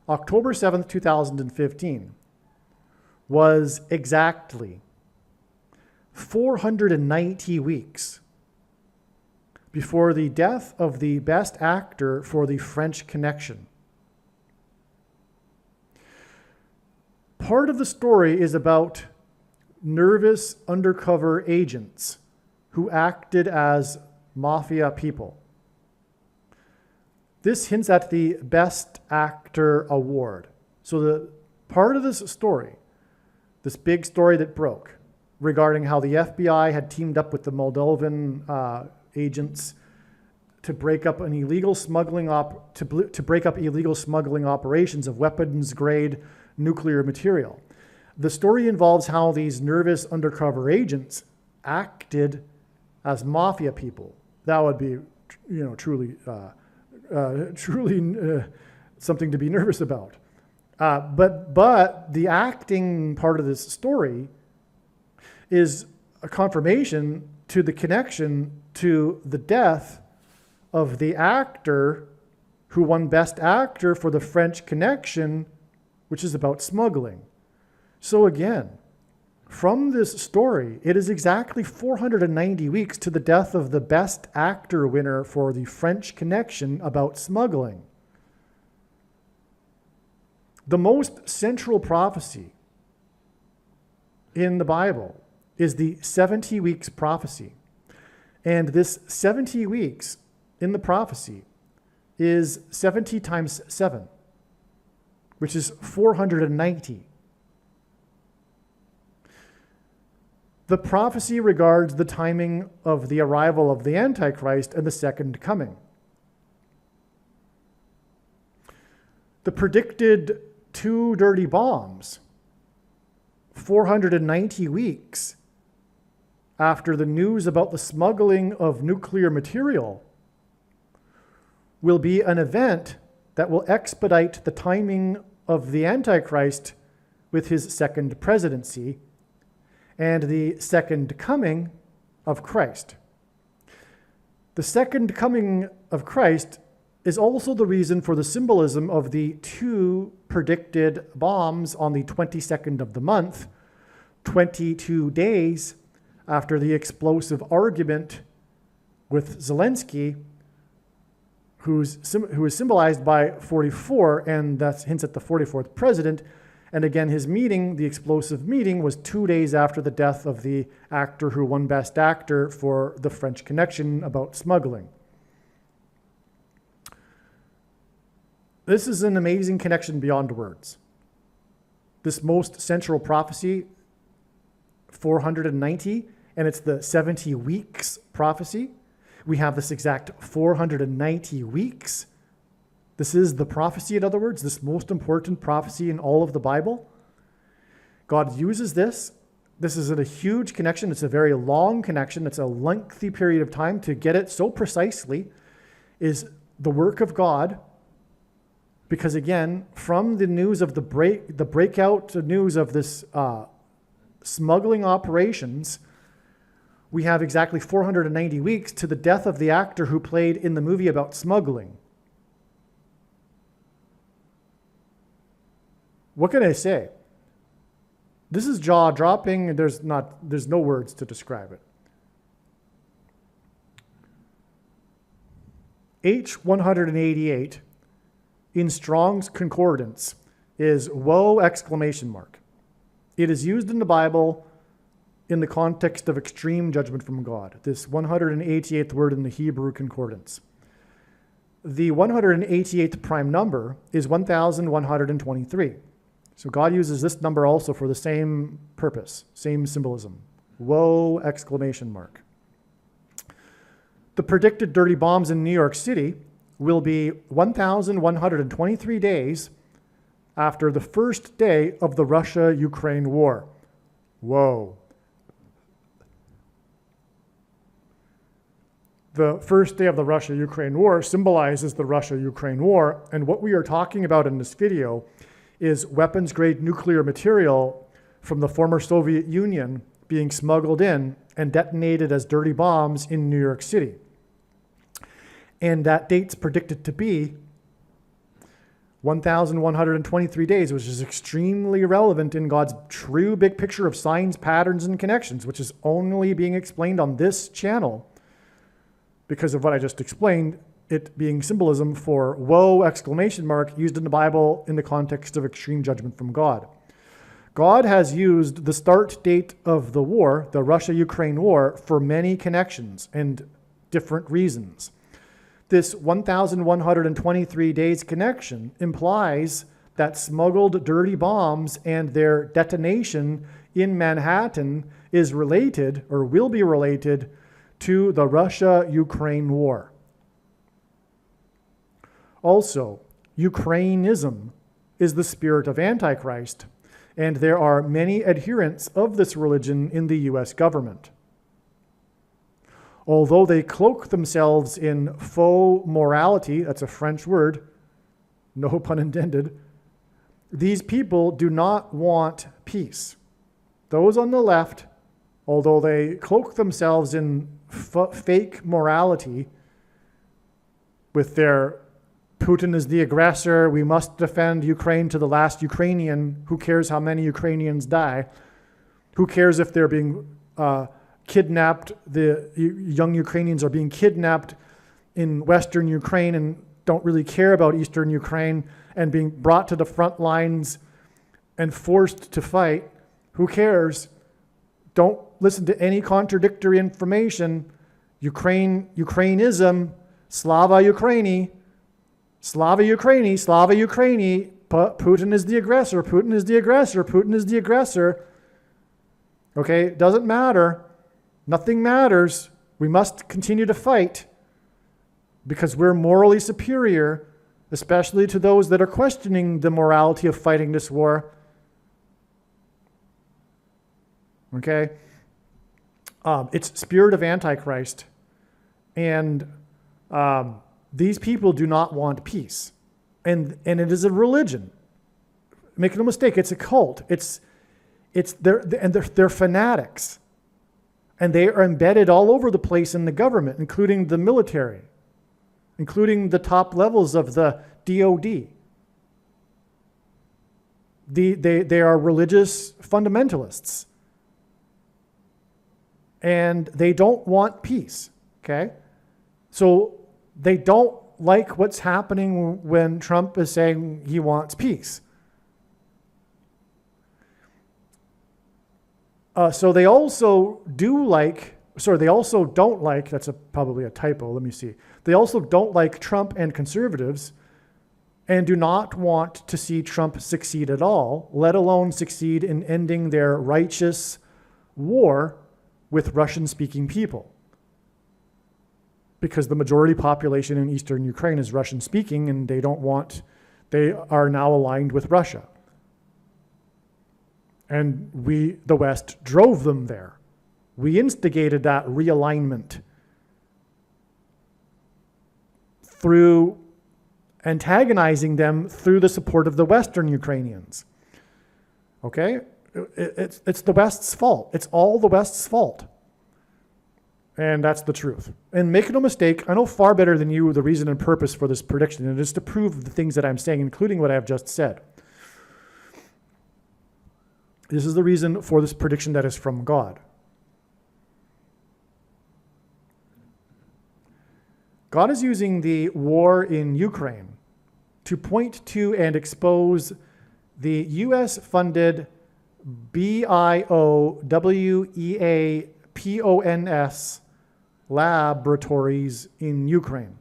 October 7th, 2015 was exactly 490 weeks before the death of the best actor for the French Connection. Part of the story is about nervous undercover agents who acted as mafia people. This hints at the Best Actor Award. So the part of this story, this big story that broke regarding how the FBI had teamed up with the Moldovan agents to break up an illegal smuggling to break up illegal smuggling operations of weapons-grade nuclear material. The story involves how these nervous undercover agents acted as mafia people. That would be, truly something to be nervous about. But the acting part of this story is a confirmation to the connection to the death of the actor who won Best Actor for the French Connection, which is about smuggling. So again, from this story, it is exactly 490 weeks to the death of the Best Actor winner for the French Connection about smuggling. The most central prophecy in the Bible is the 70 weeks prophecy. And this 70 weeks in the prophecy is 70 times 7, which is 490. The prophecy regards the timing of the arrival of the Antichrist and the second coming. The predicted 2 dirty bombs, 490 weeks after the news about the smuggling of nuclear material, will be an event that will expedite the timing of the Antichrist with his second presidency and the second coming of Christ. The second coming of Christ is also the reason for the symbolism of the 2 predicted bombs on the 22nd of the month, 22 days after the explosive argument with Zelensky, who is symbolized by 44, and that hints at the 44th president. And again, his meeting, the explosive meeting, was 2 days after the death of the actor who won Best Actor for The French Connection about smuggling. This is an amazing connection beyond words. This most central prophecy, 490, and it's the 70 weeks prophecy. We have this exact 490 weeks. This is the prophecy, in other words, this most important prophecy in all of the Bible. God uses this. This is a huge connection. It's a very long connection. It's a lengthy period of time. To get it so precisely is the work of God. Because again, from the news of the breakout news of this smuggling operations, we have exactly 490 weeks to the death of the actor who played in the movie about smuggling. What can I say? This is jaw-dropping. There's no words to describe it. H188 in Strong's Concordance is woe! Exclamation mark. It is used in the Bible in the context of extreme judgment from God. This 188th word in the Hebrew Concordance. The 188th prime number is 1123. So God uses this number also for the same purpose, same symbolism. Woe! Exclamation mark. The predicted dirty bombs in New York City will be 1,123 days after the first day of the Russia-Ukraine war. Whoa. The first day of the Russia-Ukraine war symbolizes the Russia-Ukraine war, and what we are talking about in this video is weapons-grade nuclear material from the former Soviet Union being smuggled in and detonated as dirty bombs in New York City. And that date's predicted to be 1,123 days, which is extremely relevant in God's true big picture of signs, patterns, and connections, which is only being explained on this channel because of what I just explained, it being symbolism for woe! Exclamation mark used in the Bible in the context of extreme judgment from God. God has used the start date of the war, the Russia-Ukraine war, for many connections and different reasons. This 1,123 days connection implies that smuggled dirty bombs and their detonation in Manhattan is related or will be related to the Russia-Ukraine war. Also, Ukrainism is the spirit of Antichrist, and there are many adherents of this religion in the US government. Although they cloak themselves in faux morality, that's a French word, no pun intended, these people do not want peace. Those on the left, although they cloak themselves in fake morality with their Putin is the aggressor, we must defend Ukraine to the last Ukrainian, who cares how many Ukrainians die, who cares if they're being kidnapped, the young Ukrainians are being kidnapped in Western Ukraine and don't really care about Eastern Ukraine and being brought to the front lines and forced to fight. Who cares? Don't listen to any contradictory information. Ukrainism, Slava Ukraini, Slava Ukraini, Putin is the aggressor, Putin is the aggressor, Putin is the aggressor. Okay, doesn't matter. Nothing matters. We must continue to fight because we're morally superior, especially to those that are questioning the morality of fighting this war. Okay? It's spirit of Antichrist. And these people do not want peace. And it is a religion. Make no mistake, it's a cult. They're fanatics. And they are embedded all over the place in the government, including the military, including the top levels of the DOD. They are religious fundamentalists. And they don't want peace, okay? So they don't like what's happening when Trump is saying he wants peace. So they also don't like, that's probably a typo, let me see. They also don't like Trump and conservatives and do not want to see Trump succeed at all, let alone succeed in ending their righteous war with Russian-speaking people. Because the majority population in eastern Ukraine is Russian-speaking and they are now aligned with Russia. And the West, drove them there. We instigated that realignment through antagonizing them through the support of the Western Ukrainians. Okay? It's the West's fault. It's all the West's fault. And that's the truth. And make no mistake, I know far better than you the reason and purpose for this prediction, and it is to prove the things that I'm saying, including what I have just said. This is the reason for this prediction that is from God. God is using the war in Ukraine to point to and expose the US-funded BIOWEAPONS laboratories in Ukraine.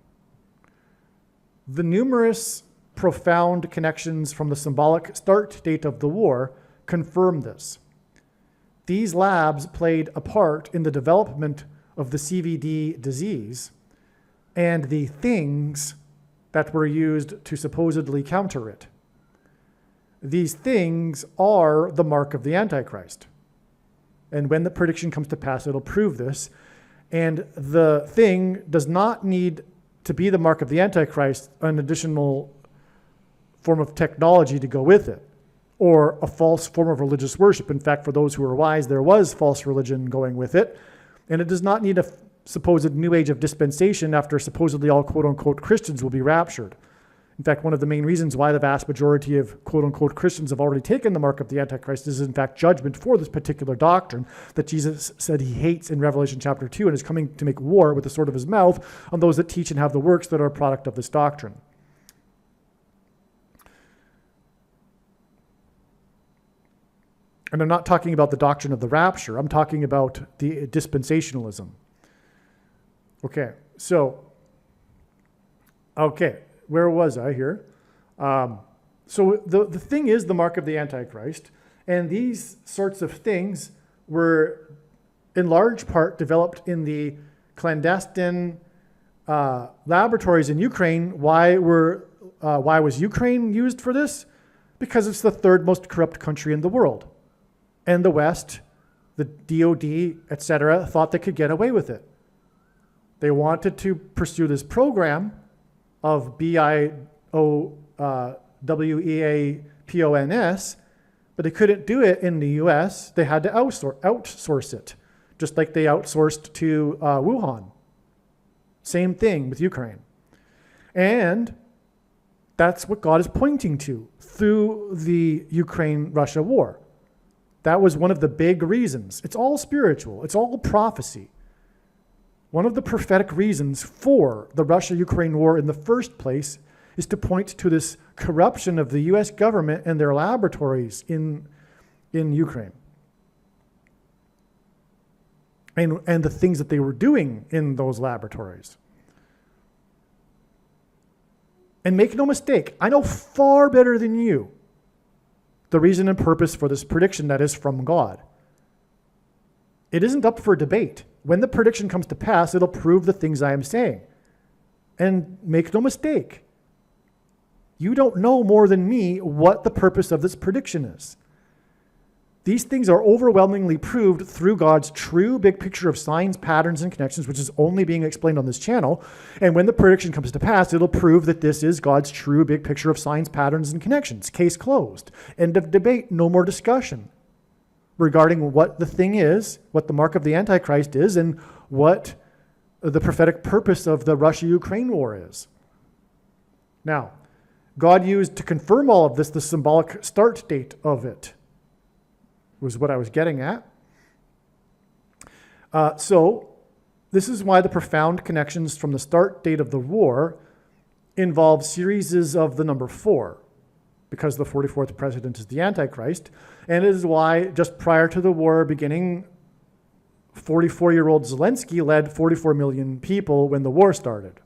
The numerous profound connections from the symbolic start date of the war confirm this. These labs played a part in the development of the CVD disease and the things that were used to supposedly counter it. These things are the mark of the Antichrist. And when the prediction comes to pass, it'll prove this. And the thing does not need to be the mark of the Antichrist, an additional form of technology to go with it, or a false form of religious worship. In fact, for those who are wise, there was false religion going with it. And it does not need a supposed new age of dispensation after supposedly all quote-unquote Christians will be raptured. In fact, one of the main reasons why the vast majority of quote-unquote Christians have already taken the mark of the Antichrist is in fact judgment for this particular doctrine that Jesus said he hates in Revelation chapter 2 and is coming to make war with the sword of his mouth on those that teach and have the works that are a product of this doctrine. And I'm not talking about the doctrine of the rapture. I'm talking about the dispensationalism. Okay, where was I here? So the thing is the mark of the Antichrist, and these sorts of things were in large part developed in the clandestine laboratories in Ukraine. Why was Ukraine used for this? Because it's the third most corrupt country in the world. And the West, the DOD, etc., thought they could get away with it. They wanted to pursue this program of BIOWEAPONS, but they couldn't do it in the US. They had to outsource it, just like they outsourced to Wuhan. Same thing with Ukraine. And that's what God is pointing to through the Ukraine-Russia war. That was one of the big reasons. It's all spiritual. It's all prophecy. One of the prophetic reasons for the Russia-Ukraine war in the first place is to point to this corruption of the US government and their laboratories in Ukraine. And the things that they were doing in those laboratories. And make no mistake, I know far better than you the reason and purpose for this prediction that is from God. It isn't up for debate. When the prediction comes to pass, it'll prove the things I am saying. And make no mistake, you don't know more than me what the purpose of this prediction is. These things are overwhelmingly proved through God's true big picture of signs, patterns, and connections, which is only being explained on this channel. And when the prediction comes to pass, it'll prove that this is God's true big picture of signs, patterns, and connections. Case closed. End of debate. No more discussion regarding what the thing is, what the mark of the Antichrist is, and what the prophetic purpose of the Russia-Ukraine war is. Now, God used to confirm all of this the symbolic start date of it, was what I was getting at. So this is why the profound connections from the start date of the war involve series of the number 4, because the 44th president is the Antichrist. And it is why just prior to the war beginning, 44-year-old Zelensky led 44 million people when the war started.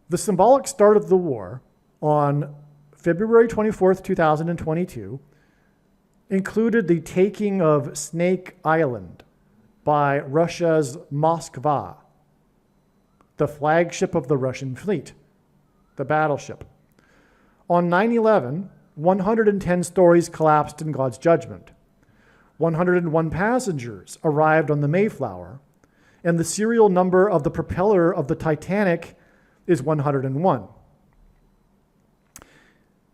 The symbolic start of the war on February 24th, 2022, included the taking of Snake Island by Russia's Moskva, the flagship of the Russian fleet, the battleship. On 9/11, 110 stories collapsed in God's judgment. 101 passengers arrived on the Mayflower, and the serial number of the propeller of the Titanic is 101. On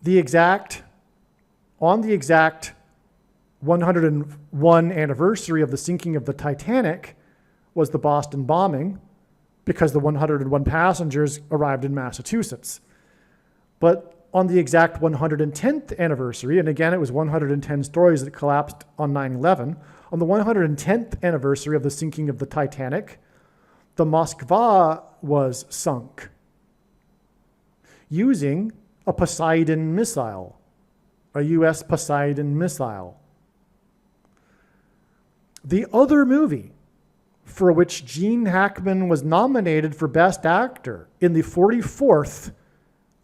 the exact 101 anniversary of the sinking of the Titanic was the Boston bombing, because the 101 passengers arrived in Massachusetts. But on the exact 110th anniversary, and again, it was 110 stories that collapsed on 9/11, on the 110th anniversary of the sinking of the Titanic, the Moskva was sunk using a Poseidon missile, a U.S. Poseidon missile. The other movie for which Gene Hackman was nominated for Best Actor in the 44th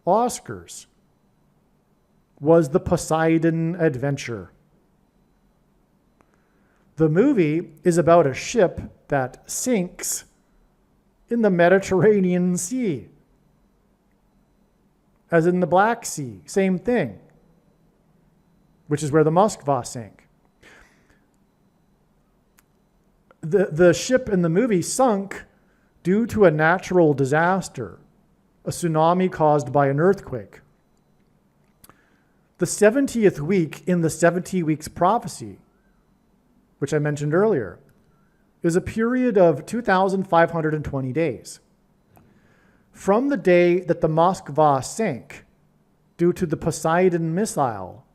Oscars was The Poseidon Adventure. The movie is about a ship that sinks in the Mediterranean Sea, as in the Black Sea, same thing, which is where the Moskva sank. The ship in the movie sunk due to a natural disaster, a tsunami caused by an earthquake. The 70th week in the 70 weeks prophecy, which I mentioned earlier, is a period of 2,520 days. From the day that the Moskva sank due to the Poseidon missile,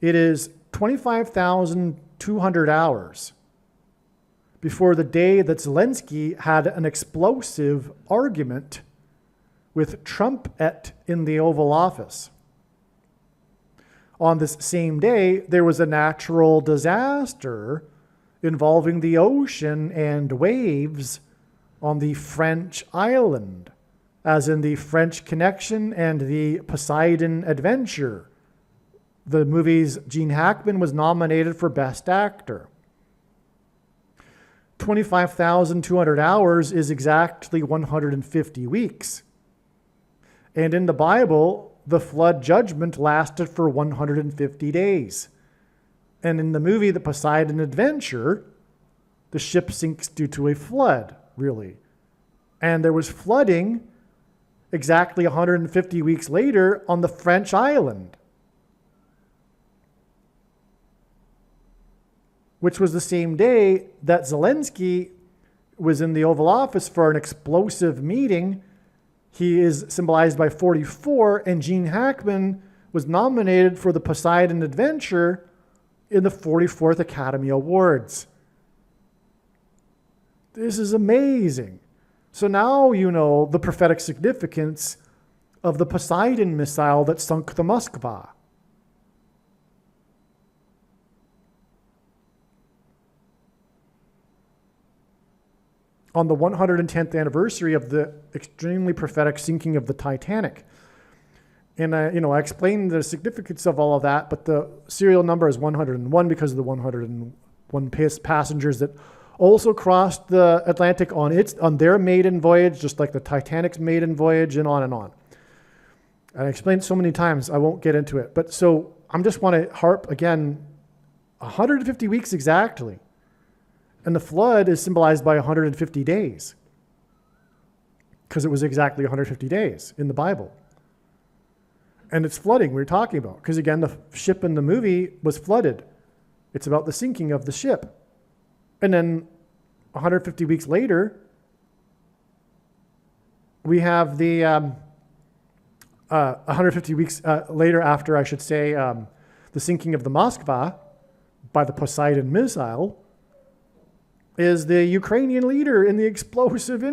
it is 25,200 hours before the day that Zelensky had an explosive argument with Trump in the Oval Office. On this same day, there was a natural disaster involving the ocean and waves on the French island, as in the French Connection and the Poseidon Adventure. The movies Gene Hackman was nominated for Best Actor. 25,200 hours is exactly 150 weeks. And in the Bible, the flood judgment lasted for 150 days. And in the movie The Poseidon Adventure, the ship sinks due to a flood, really. And there was flooding exactly 150 weeks later on the French island, which was the same day that Zelensky was in the Oval Office for an explosive meeting. He is symbolized by 44, and Gene Hackman was nominated for the Poseidon Adventure in the 44th Academy Awards. This is amazing. So now you know the prophetic significance of the Poseidon missile that sunk the Moskva. on the 110th anniversary of the extremely prophetic sinking of the Titanic. And I explained the significance of all of that, but the serial number is 101 because of the 101 passengers that also crossed the Atlantic on their maiden voyage, just like the Titanic's maiden voyage, and on and on. I explained so many times, I won't get into it. But so I just want to harp again, 150 weeks exactly. And the flood is symbolized by 150 days, because it was exactly 150 days in the Bible. And it's flooding we're talking about, because again, the ship in the movie was flooded. It's about the sinking of the ship. And then 150 weeks later, we have the 150 weeks later, after I should say, the sinking of the Moskva by the Poseidon missile, is the Ukrainian leader in the explosive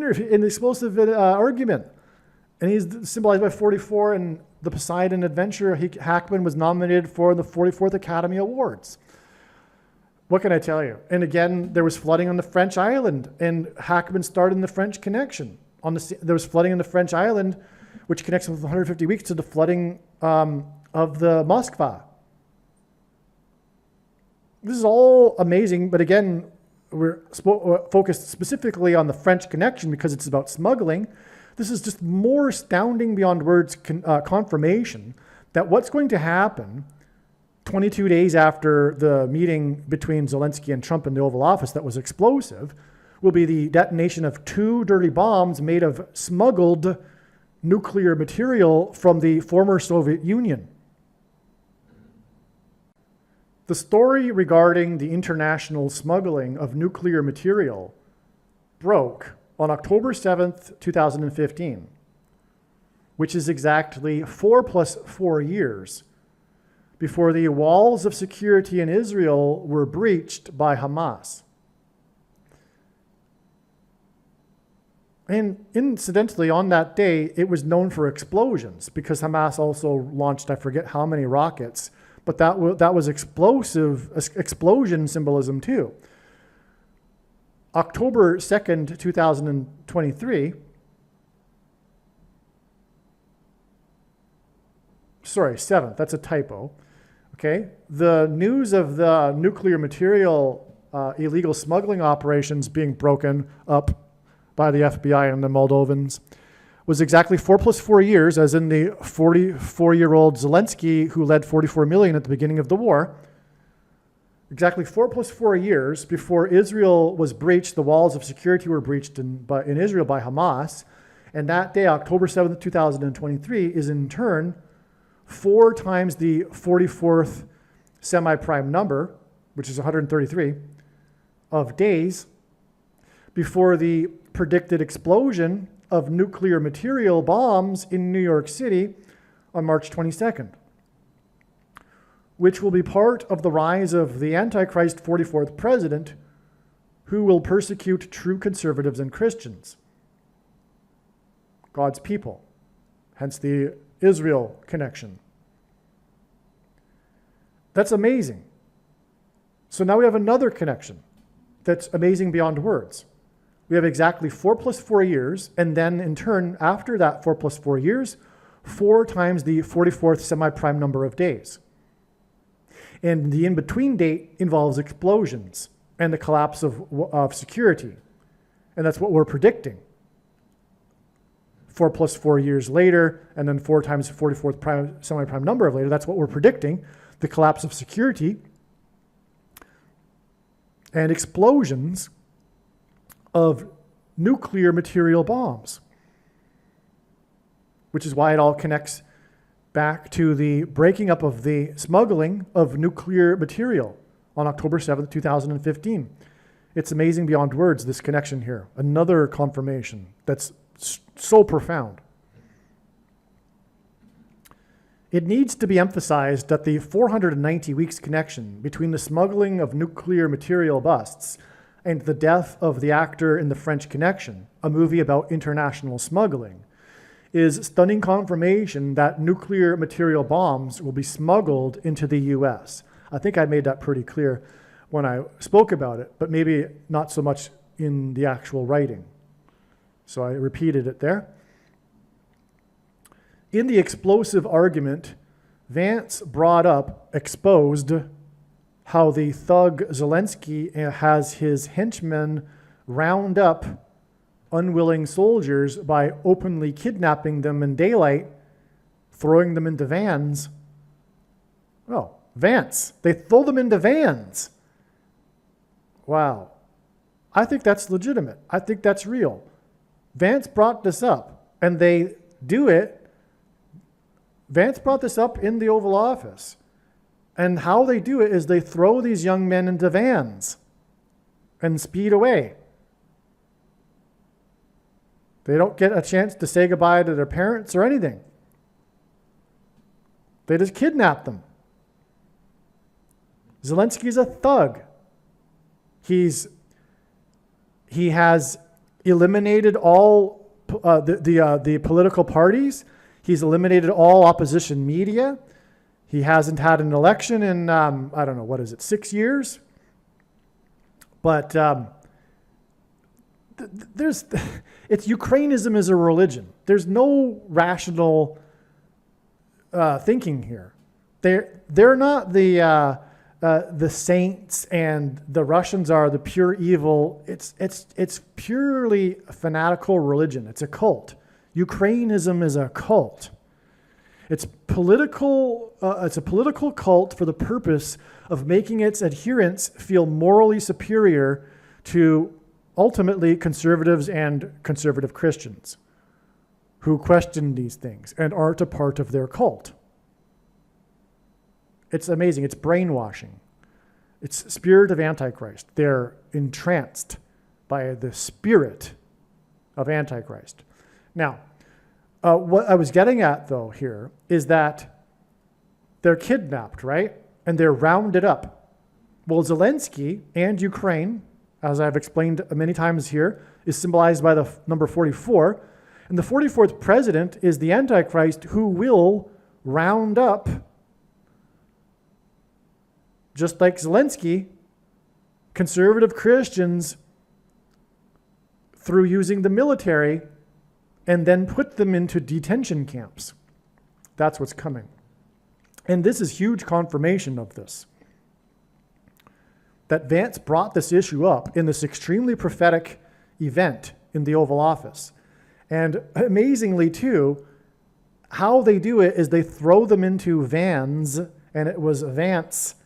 argument. And he's symbolized by 44, and the Poseidon adventure, Hackman was nominated for the 44th Academy Awards. What can I tell you? And again, there was flooding on the French island, and Hackman started in the French Connection. There was flooding on the French island, which connects with 150 weeks to the flooding of the Moskva. This is all amazing, but again, we're focused specifically on the French Connection because it's about smuggling. This is just more astounding beyond words confirmation that what's going to happen 22 days after the meeting between Zelensky and Trump in the Oval Office that was explosive will be the detonation of 2 dirty bombs made of smuggled nuclear material from the former Soviet Union. The story regarding the international smuggling of nuclear material broke on October 7th, 2015, which is exactly 4 plus 4 years before the walls of security in Israel were breached by Hamas. And incidentally, on that day, it was known for explosions because Hamas also launched, I forget how many rockets, but that was explosion symbolism too. October 2nd, 2023, sorry, 7th, that's a typo. Okay, the news of the nuclear material illegal smuggling operations being broken up by the FBI and the Moldovans was exactly 4 plus 4 years, as in the 44-year-old Zelensky who led 44 million at the beginning of the war. Exactly 4 plus 4 years before Israel was breached, the walls of security were breached in Israel by Hamas. And that day, October 7th, 2023, is in turn 4 times the 44th semi-prime number, which is 133, of days before the predicted explosion of nuclear material bombs in New York City on March 22nd, which will be part of the rise of the Antichrist 44th president who will persecute true conservatives and Christians, God's people, hence the Israel connection. That's amazing. So now we have another connection that's amazing beyond words. We have exactly 4 plus 4 years, and then in turn, after that 4 plus 4 years, 4 times the 44th semi-prime number of days. And the in-between date involves explosions and the collapse of security. And that's what we're predicting. 4 plus 4 years later, and then 4 times the 44th semi-prime number of later, that's what we're predicting, the collapse of security and explosions of nuclear material bombs, which is why it all connects back to the breaking up of the smuggling of nuclear material on October 7th, 2015. It's amazing beyond words, this connection here. Another confirmation that's so profound. It needs to be emphasized that the 490 weeks connection between the smuggling of nuclear material busts and the death of the actor in The French Connection, a movie about international smuggling, is stunning confirmation that nuclear material bombs will be smuggled into the US. I think I made that pretty clear when I spoke about it, but maybe not so much in the actual writing. So I repeated it there. In the explosive argument, Vance exposed how the thug Zelensky has his henchmen round up unwilling soldiers by openly kidnapping them in daylight, throwing them into vans. Oh, Vance. They throw them into vans. Wow. I think that's legitimate. I think that's real. Vance brought this up, and they do it. Vance brought this up in the Oval Office. And how they do it is they throw these young men into vans and speed away. They don't get a chance to say goodbye to their parents or anything. They just kidnap them. Zelensky's a thug. He has eliminated all the political parties. He's eliminated all opposition media. He hasn't had an election in, 6 years? But Ukrainism is a religion. There's no rational thinking here. They're not the saints, and the Russians are the pure evil. It's purely a fanatical religion. It's a cult. Ukrainism is a cult. It's political. It's a political cult for the purpose of making its adherents feel morally superior to ultimately conservatives and conservative Christians who question these things and aren't a part of their cult. It's amazing. It's brainwashing. It's spirit of Antichrist. They're entranced by the spirit of Antichrist. Now, what I was getting at, though, here is that they're kidnapped, right? And they're rounded up. Well, Zelensky and Ukraine, as I've explained many times here, is symbolized by the number 44. And the 44th president is the Antichrist who will round up, just like Zelensky, conservative Christians through using the military and then put them into detention camps. That's what's coming. And this is huge confirmation of this. That Vance brought this issue up in this extremely prophetic event in the Oval Office. And amazingly, too, how they do it is they throw them into vans, and it was Vance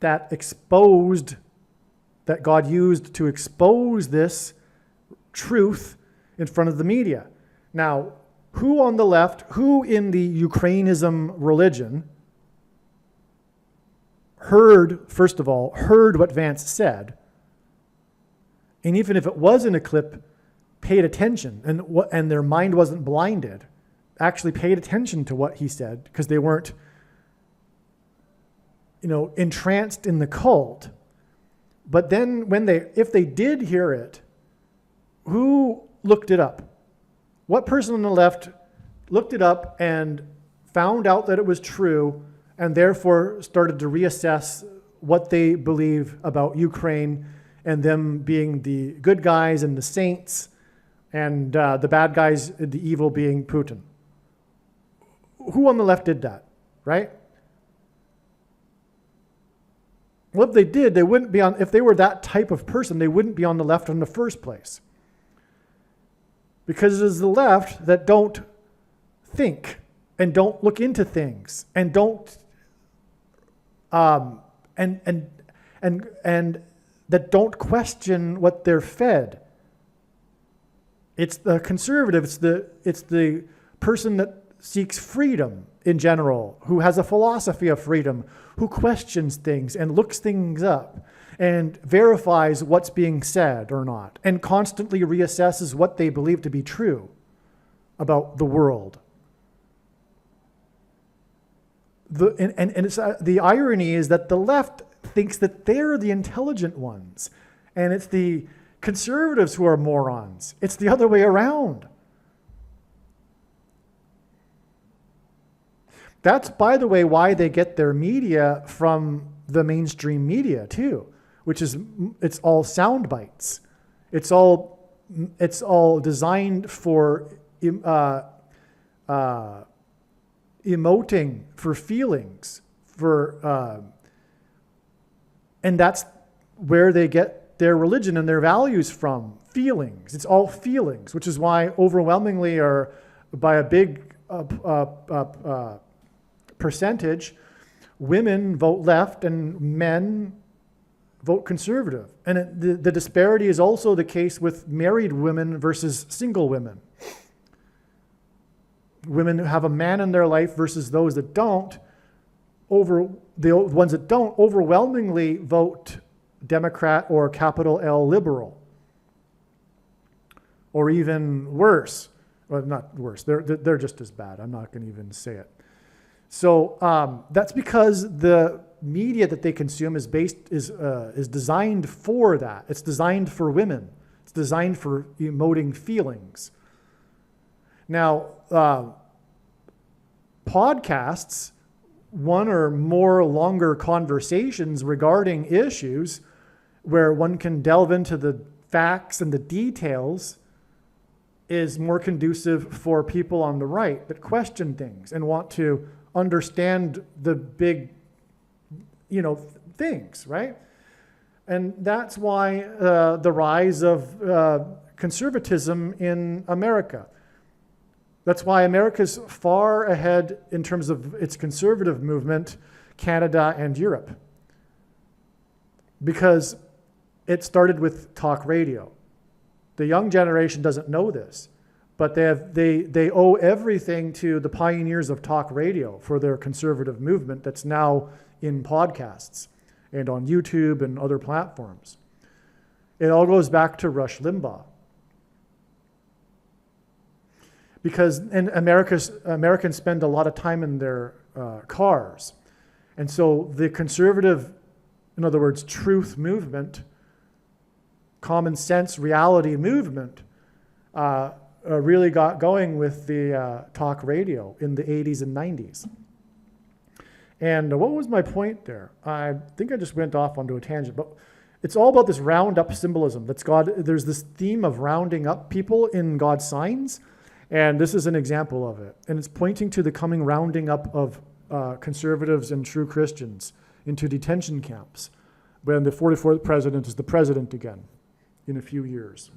that exposed, that God used to expose this truth in front of the media. Now, who on the left, who in the Ukrainism religion heard what Vance said, and even if it was in a clip, paid attention, and their mind wasn't blinded, actually paid attention to what he said, because they weren't, entranced in the cult. But then if they did hear it, who looked it up? What person on the left looked it up and found out that it was true, and therefore started to reassess what they believe about Ukraine and them being the good guys and the saints, and the bad guys, the evil being Putin? Who on the left did that, right? Well, if they did, they wouldn't be on, if they were that type of person, they wouldn't be on the left in the first place. Because it is the left that don't think and don't look into things and don't and that don't question what they're fed. It's the conservative, it's the person that seeks freedom in general, who has a philosophy of freedom, who questions things and looks things up and verifies what's being said or not, and constantly reassesses what they believe to be true about the world. The irony is that the left thinks that they're the intelligent ones, and it's the conservatives who are morons. It's the other way around. That's, by the way, why they get their media from the mainstream media too, which is, it's all sound bites. It's all it's all designed for emoting, for feelings, and that's where they get their religion and their values from. Feelings. It's all feelings, which is why overwhelmingly, or by a big percentage, women vote left and men vote conservative. And the disparity is also the case with married women versus single women. Women who have a man in their life versus those that don't, the ones that don't overwhelmingly vote Democrat or capital L liberal. Or even worse. Well, not worse. They're just as bad. I'm not going to even say it. So that's because the media that they consume is designed for that. It's designed for women. It's designed for emoting feelings. Now, podcasts, one or more longer conversations regarding issues where one can delve into the facts and the details, is more conducive for people on the right that question things and want to understand the big, things, right? And that's why the rise of conservatism in America. That's why America's far ahead in terms of its conservative movement, Canada and Europe. Because it started with talk radio. The young generation doesn't know this, but they owe everything to the pioneers of talk radio for their conservative movement that's now in podcasts and on YouTube and other platforms. It all goes back to Rush Limbaugh. Because Americans spend a lot of time in their cars. And so the conservative, in other words, truth movement, common sense reality movement, really got going with the talk radio in the 80s and 90s. And what was my point there? I think I just went off onto a tangent, but it's all about this roundup symbolism. There's this theme of rounding up people in God's signs, and this is an example of it. And it's pointing to the coming rounding up of conservatives and true Christians into detention camps when the 44th president is the president again in a few years.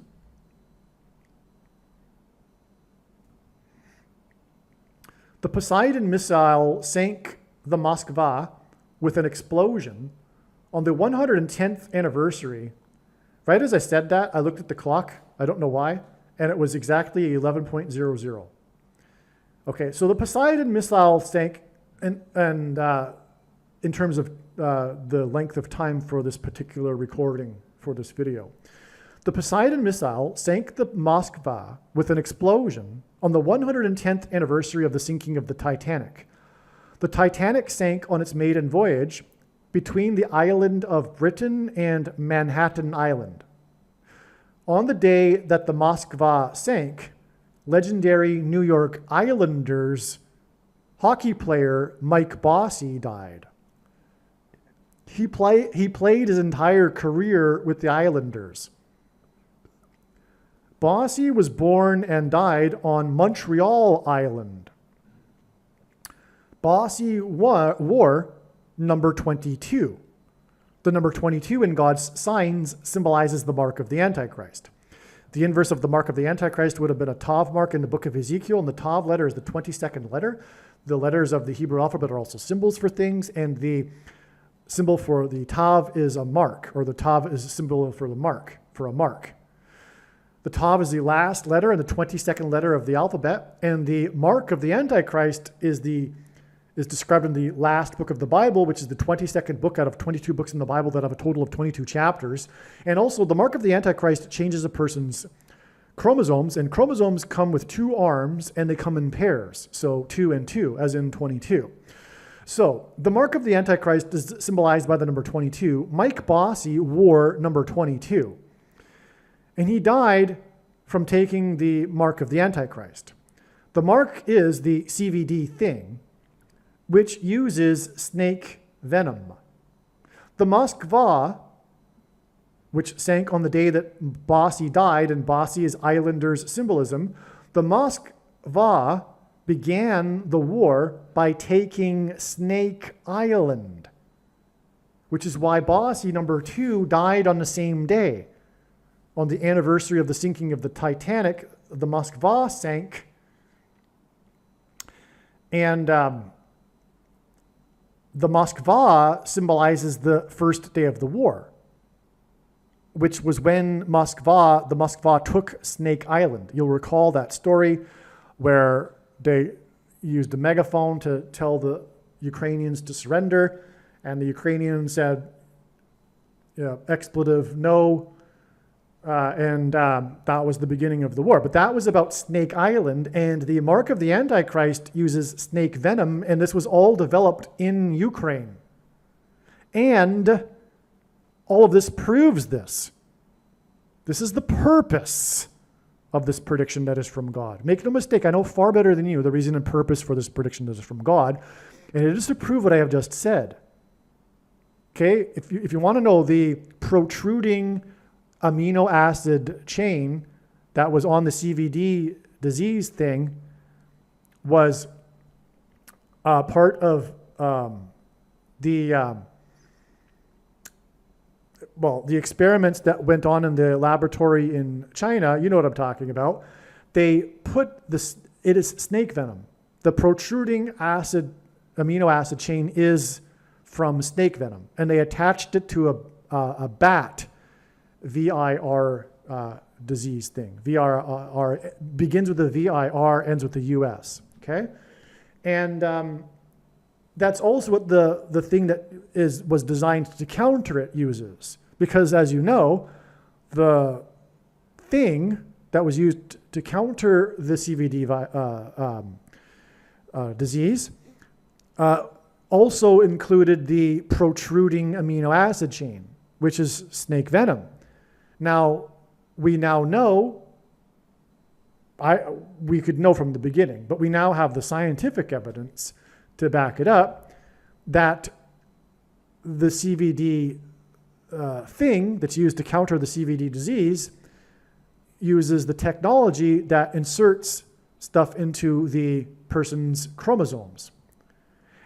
The Poseidon missile sank the Moskva with an explosion on the 110th anniversary. Right as I said that, I looked at the clock. I don't know why. And it was exactly 11:00. Okay, so the Poseidon missile sank, and in terms of the length of time for this particular recording for this video. The Poseidon missile sank the Moskva with an explosion on the 110th anniversary of the sinking of the Titanic. The Titanic sank on its maiden voyage between the island of Britain and Manhattan Island. On the day that the Moskva sank, legendary New York Islanders hockey player Mike Bossy died. He played his entire career with the Islanders. Bossy was born and died on Montreal Island. Bossy wore number 22. The number 22 in God's signs symbolizes the mark of the Antichrist. The inverse of the mark of the Antichrist would have been a Tav mark in the book of Ezekiel, and the Tav letter is the 22nd letter. The letters of the Hebrew alphabet are also symbols for things, and the symbol for the Tav is a mark, or the Tav is a symbol for the mark, for a mark. The Tav is the last letter and the 22nd letter of the alphabet, and the mark of the Antichrist is described in the last book of the Bible, which is the 22nd book out of 22 books in the Bible that have a total of 22 chapters. And also, the mark of the Antichrist changes a person's chromosomes, and chromosomes come with 2 arms, and they come in pairs, so 2 and 2, as in 22. So, the mark of the Antichrist is symbolized by the number 22. Mike Bossy wore number 22. And he died from taking the mark of the Antichrist. The mark is the CVD thing, which uses snake venom. The Moskva which sank on the day that Bossy died, and Bossy is Islanders symbolism, the Moskva began the war by taking Snake Island, which is why Bossy number 2 died on the same day. On the anniversary of the sinking of the Titanic, the Moskva sank, and the Moskva symbolizes the first day of the war, which was when the Moskva took Snake Island. You'll recall that story where they used a megaphone to tell the Ukrainians to surrender, and the Ukrainians said, expletive, no, and that was the beginning of the war. But that was about Snake Island, and the mark of the Antichrist uses snake venom, and this was all developed in Ukraine. And all of this proves this. This is the purpose of this prediction that is from God. Make no mistake, I know far better than you the reason and purpose for this prediction that is from God, and it is to prove what I have just said. Okay, if you want to know the protruding amino acid chain that was on the CVD disease thing was part of the experiments that went on in the laboratory in China. You know what I'm talking about. They put this, it is snake venom. The protruding amino acid chain is from snake venom, and they attached it to a bat VIR disease thing. VIR begins with a VIR, ends with the US. Okay, and that's also what the thing that was designed to counter it uses, because as you know, the thing that was used to counter the CVD disease also included the protruding amino acid chain, which is snake venom. Now, we now know, we could know from the beginning, but we now have the scientific evidence to back it up, that the CVD thing that's used to counter the CVD disease uses the technology that inserts stuff into the person's chromosomes.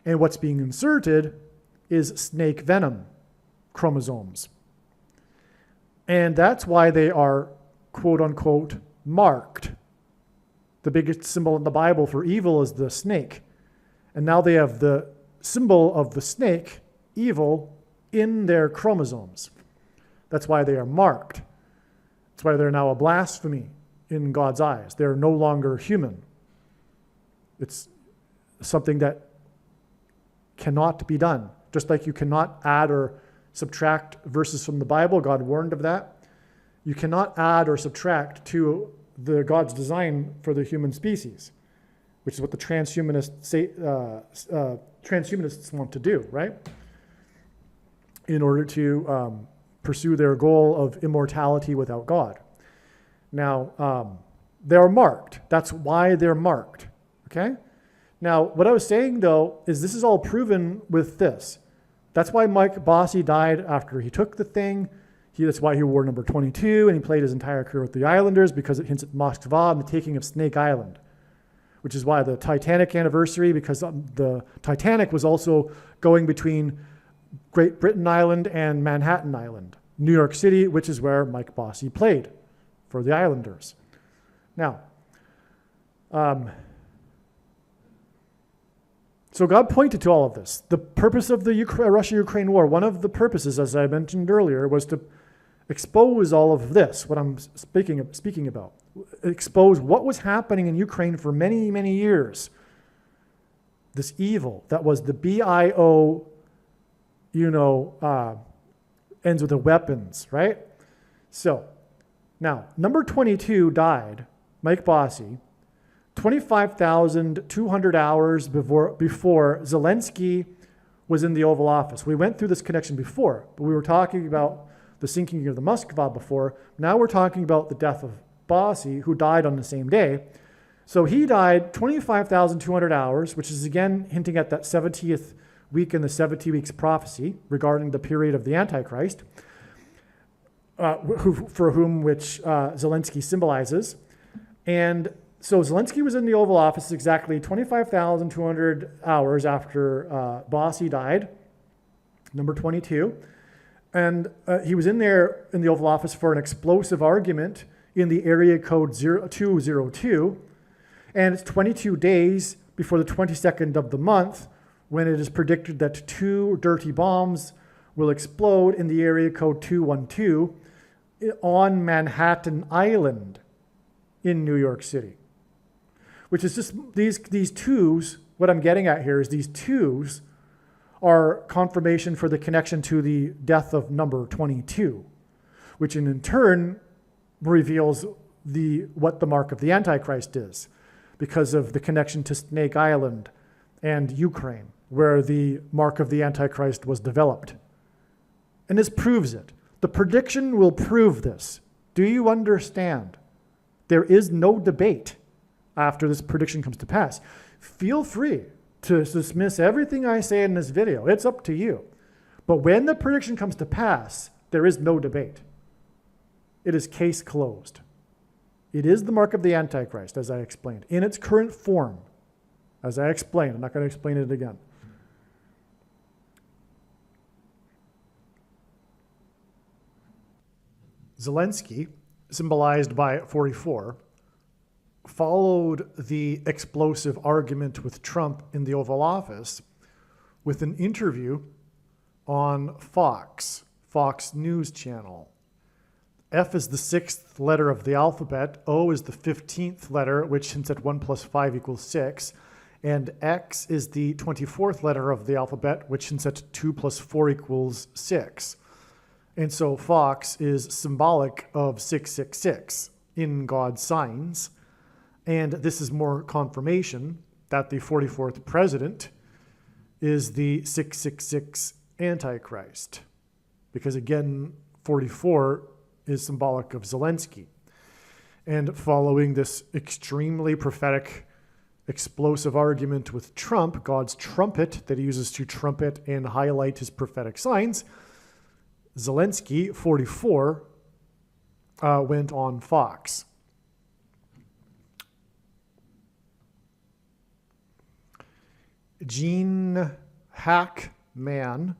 And what's being inserted is snake venom chromosomes. And that's why they are, quote unquote, marked. The biggest symbol in the Bible for evil is the snake. And now they have the symbol of the snake, evil, in their chromosomes. That's why they are marked. That's why they're now a blasphemy in God's eyes. They're no longer human. It's something that cannot be done. Just like you cannot add or subtract verses from the Bible, God warned of that. You cannot add or subtract to God's design for the human species, which is what the transhumanists want to do, right? In order to pursue their goal of immortality without God. Now, they're marked. That's why they're marked, okay? Now, what I was saying, though, is this is all proven with this. That's why Mike Bossy died after he took the thing. That's why he wore number 22, and he played his entire career with the Islanders, because it hints at Moskva and the taking of Snake Island, which is why the Titanic anniversary, because the Titanic was also going between Great Britain Island and Manhattan Island, New York City, which is where Mike Bossy played for the Islanders. Now, so God pointed to all of this. The purpose of the Russia-Ukraine war, one of the purposes, as I mentioned earlier, was to expose all of this, what I'm speaking about. Expose what was happening in Ukraine for many, many years. This evil that was the BIO, ends with the weapons, right? So, now, number 22 died, Mike Bossy, 25,200 hours before Zelensky was in the Oval Office. We went through this connection before, but we were talking about the sinking of the Moskva before. Now we're talking about the death of Bossy, who died on the same day. So he died 25,200 hours, which is again hinting at that 70th week in the 70 weeks prophecy regarding the period of the Antichrist. for whom which Zelensky symbolizes. And so Zelensky was in the Oval Office exactly 25,200 hours after Bossy died, number 22. And he was in there in the Oval Office for an explosive argument in the area code 0202. And it's 22 days before the 22nd of the month when it is predicted that 2 dirty bombs will explode in the area code 212 on Manhattan Island in New York City. Which is just these twos, what I'm getting at here is these twos are confirmation for the connection to the death of number 22, which in turn reveals what the mark of the Antichrist is, because of the connection to Snake Island and Ukraine, where the mark of the Antichrist was developed. And this proves it. The prediction will prove this. Do you understand? There is no debate after this prediction comes to pass. Feel free to dismiss everything I say in this video. It's up to you. But when the prediction comes to pass, there is no debate. It is case closed. It is the mark of the Antichrist, as I explained, in its current form. As I explained, I'm not going to explain it again. Zelensky, symbolized by 44, followed the explosive argument with Trump in the Oval Office with an interview on Fox News Channel. F is the 6th letter of the alphabet, O is the 15th letter, which hints at 1 plus 5 equals 6, and X is the 24th letter of the alphabet, which hints at 2 plus 4 equals 6. And so Fox is symbolic of 666 in God's signs. And this is more confirmation that the 44th president is the 666 Antichrist. Because again, 44 is symbolic of Zelensky. And following this extremely prophetic, explosive argument with Trump, God's trumpet that he uses to trumpet and highlight his prophetic signs, Zelensky, 44, went on Fox. Gene Hackman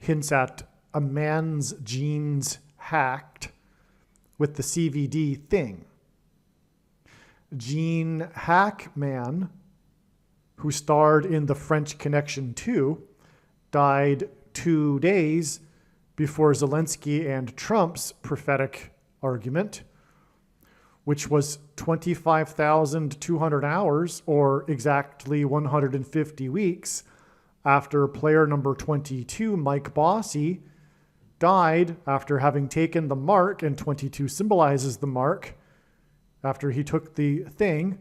hints at a man's genes hacked with the CVD thing. Gene Hackman, who starred in The French Connection 2, died 2 days before Zelensky and Trump's prophetic argument, which was 25,200 hours, or exactly 150 weeks, after player number 22, Mike Bossy, died after having taken the mark, and 22 symbolizes the mark, after he took the thing,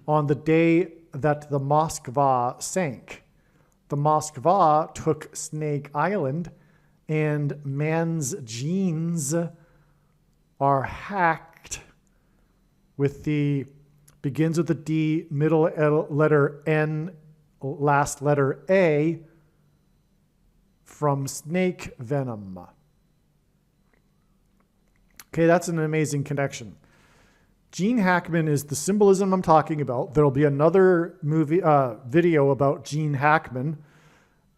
on the day that the Moskva sank. The Moskva took Snake Island, and man's genes are hacked with the begins with the D, middle letter N, last letter A, from snake venom. Okay, that's an amazing connection. Gene Hackman is the symbolism I'm talking about. There'll be another video about Gene Hackman,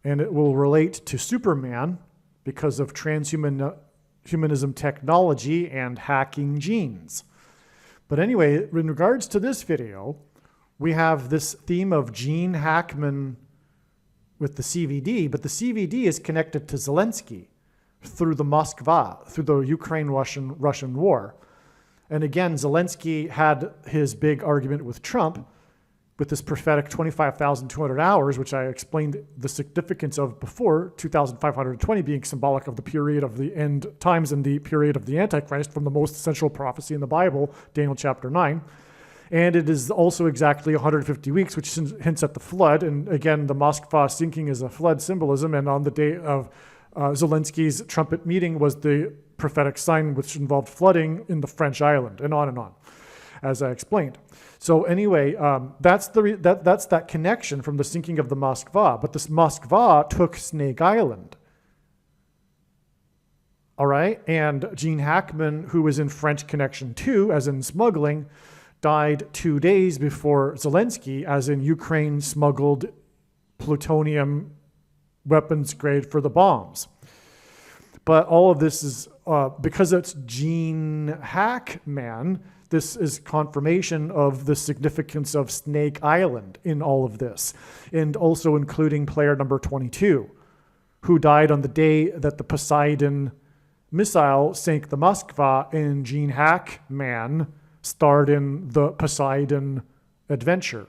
and it will relate to Superman because of transhumanism technology and hacking genes. But anyway, in regards to this video, we have this theme of Gene Hackman with the CVD, but the CVD is connected to Zelensky through the Moskva, through the Ukraine-Russian war. And again, Zelensky had his big argument with Trump with this prophetic 25,200 hours, which I explained the significance of before, 2,520 being symbolic of the period of the end times and the period of the Antichrist from the most central prophecy in the Bible, Daniel chapter 9. And it is also exactly 150 weeks, which hints at the flood. And again, the Moskva sinking is a flood symbolism. And on the day of Zelensky's trumpet meeting was the prophetic sign, which involved flooding in the French island, and on, as I explained. So anyway, that's that connection from the sinking of the Moskva. But this Moskva took Snake Island. All right. And Gene Hackman, who was in French Connection 2, as in smuggling, died 2 days before Zelensky, as in Ukraine smuggled plutonium weapons grade for the bombs. But all of this is, because it's Gene Hackman, this is confirmation of the significance of Snake Island in all of this, and also including player number 22, who died on the day that the Poseidon missile sank the Moskva, and Gene Hackman starred in the Poseidon adventure,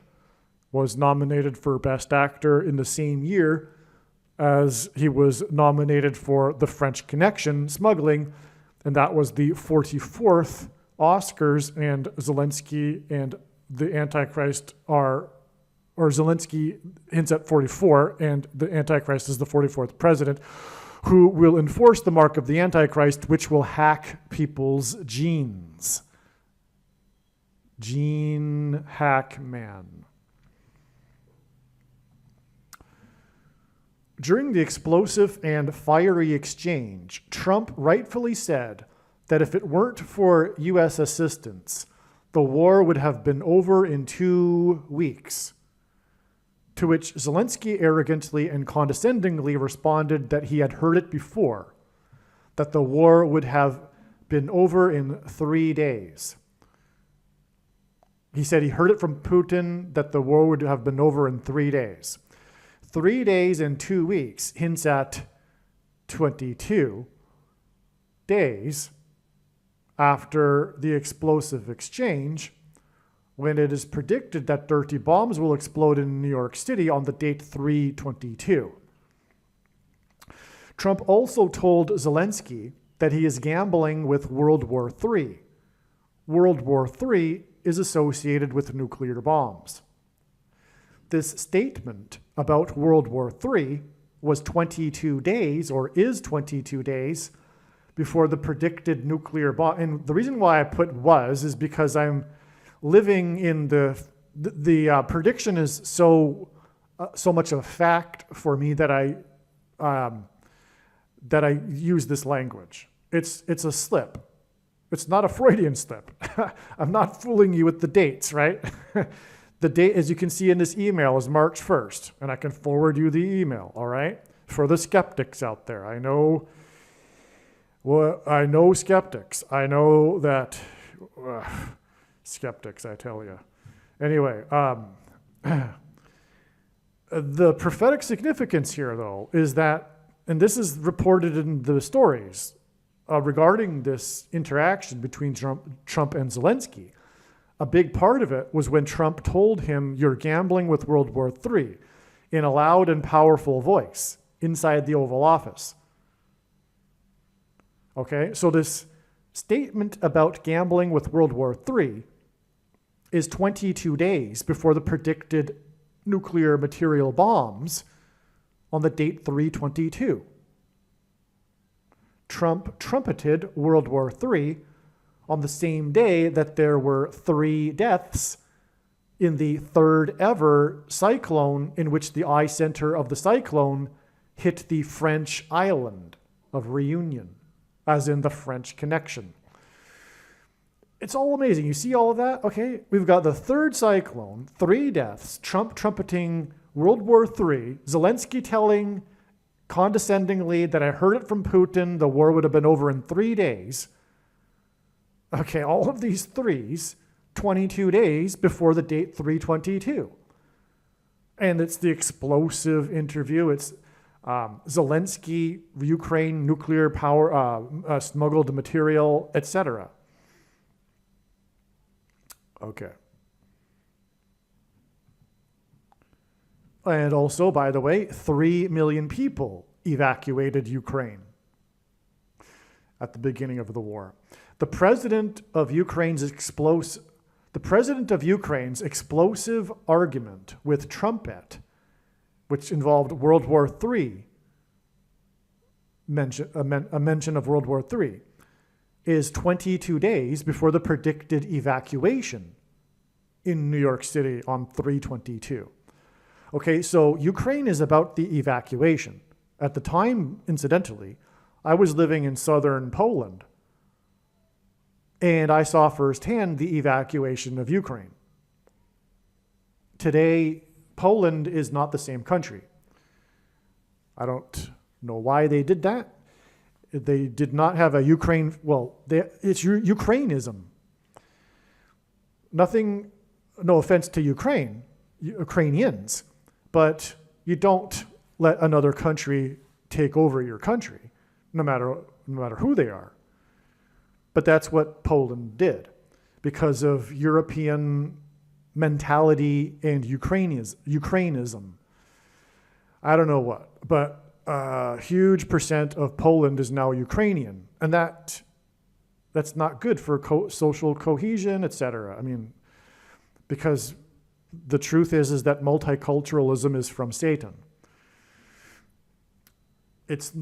was nominated for Best Actor in the same year as he was nominated for the French Connection smuggling, and that was the 44th Oscars, and Zelensky and the Antichrist or Zelensky hints at 44, and the Antichrist is the 44th president, who will enforce the mark of the Antichrist, which will hack people's genes. Gene Hackman. During the explosive and fiery exchange, Trump rightfully said that if it weren't for U.S. assistance, the war would have been over in 2 weeks. To which Zelensky arrogantly and condescendingly responded that he had heard it before, that the war would have been over in 3 days. He said he heard it from Putin that the war would have been over in 3 days. 3 days and 2 weeks hints at 22 days after the explosive exchange, when it is predicted that dirty bombs will explode in New York City on the date 3/22. Trump also told Zelensky that he is gambling with World War III. World War III is associated with nuclear bombs. This statement about World War III was 22 days, or is 22 days, before the predicted nuclear bomb. And the reason why I put was is because I'm living in the prediction is so much of a fact for me that I use this language. It's a slip. It's not a Freudian slip. I'm not fooling you with the dates, right? The date, as you can see in this email, is March 1st, and I can forward you the email, all right? For the skeptics out there, I know skeptics. I know that skeptics, I tell you. Anyway, the prophetic significance here, though, is that, and this is reported in the stories regarding this interaction between Trump and Zelensky. A big part of it was when Trump told him, "You're gambling with World War III," in a loud and powerful voice inside the Oval Office. Okay, so this statement about gambling with World War III is 22 days before the predicted nuclear material bombs on the date 3/22. Trump trumpeted World War III on the same day that there were 3 deaths in the 3rd ever cyclone, in which the epicenter of the cyclone hit the French island of Reunion, as in the French Connection. It's all amazing. You see all of that? Okay, we've got the 3rd cyclone, 3 deaths, Trump trumpeting World War III, Zelensky telling condescendingly that I heard it from Putin, the war would have been over in 3 days. Okay, all of these threes, 22 days before the date 3/22. And it's the explosive interview. It's Zelensky, Ukraine, nuclear power, smuggled material, etc. Okay. And also, by the way, 3 million people evacuated Ukraine at the beginning of the war. The president of Ukraine's explosive argument with Trumpet, which involved World War III, a mention of World War III, is 22 days before the predicted evacuation in New York City on 3/22. Okay, so Ukraine is about the evacuation. At the time, incidentally, I was living in southern Poland, and I saw firsthand the evacuation of Ukraine. Today, Poland is not the same country. I don't know why they did that. They did not have a Ukraine, it's Ukrainism. Nothing, no offense to Ukrainians, but you don't let another country take over your country, no matter who they are. But that's what Poland did because of European mentality and Ukrainism. I don't know what, but a huge percent of Poland is now Ukrainian, and that's not good for social cohesion, etc. I mean, because the truth is that multiculturalism is from Satan. It's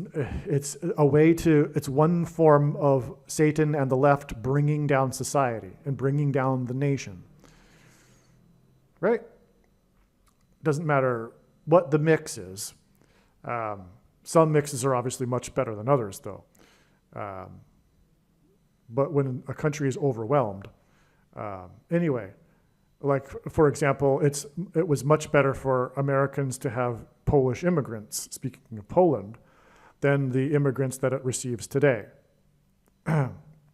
one form of Satan and the left bringing down society and bringing down the nation. Right? Doesn't matter what the mix is. Some mixes are obviously much better than others, though. But when a country is overwhelmed, anyway, like for example, it was much better for Americans to have Polish immigrants, speaking of Poland, than the immigrants that it receives today.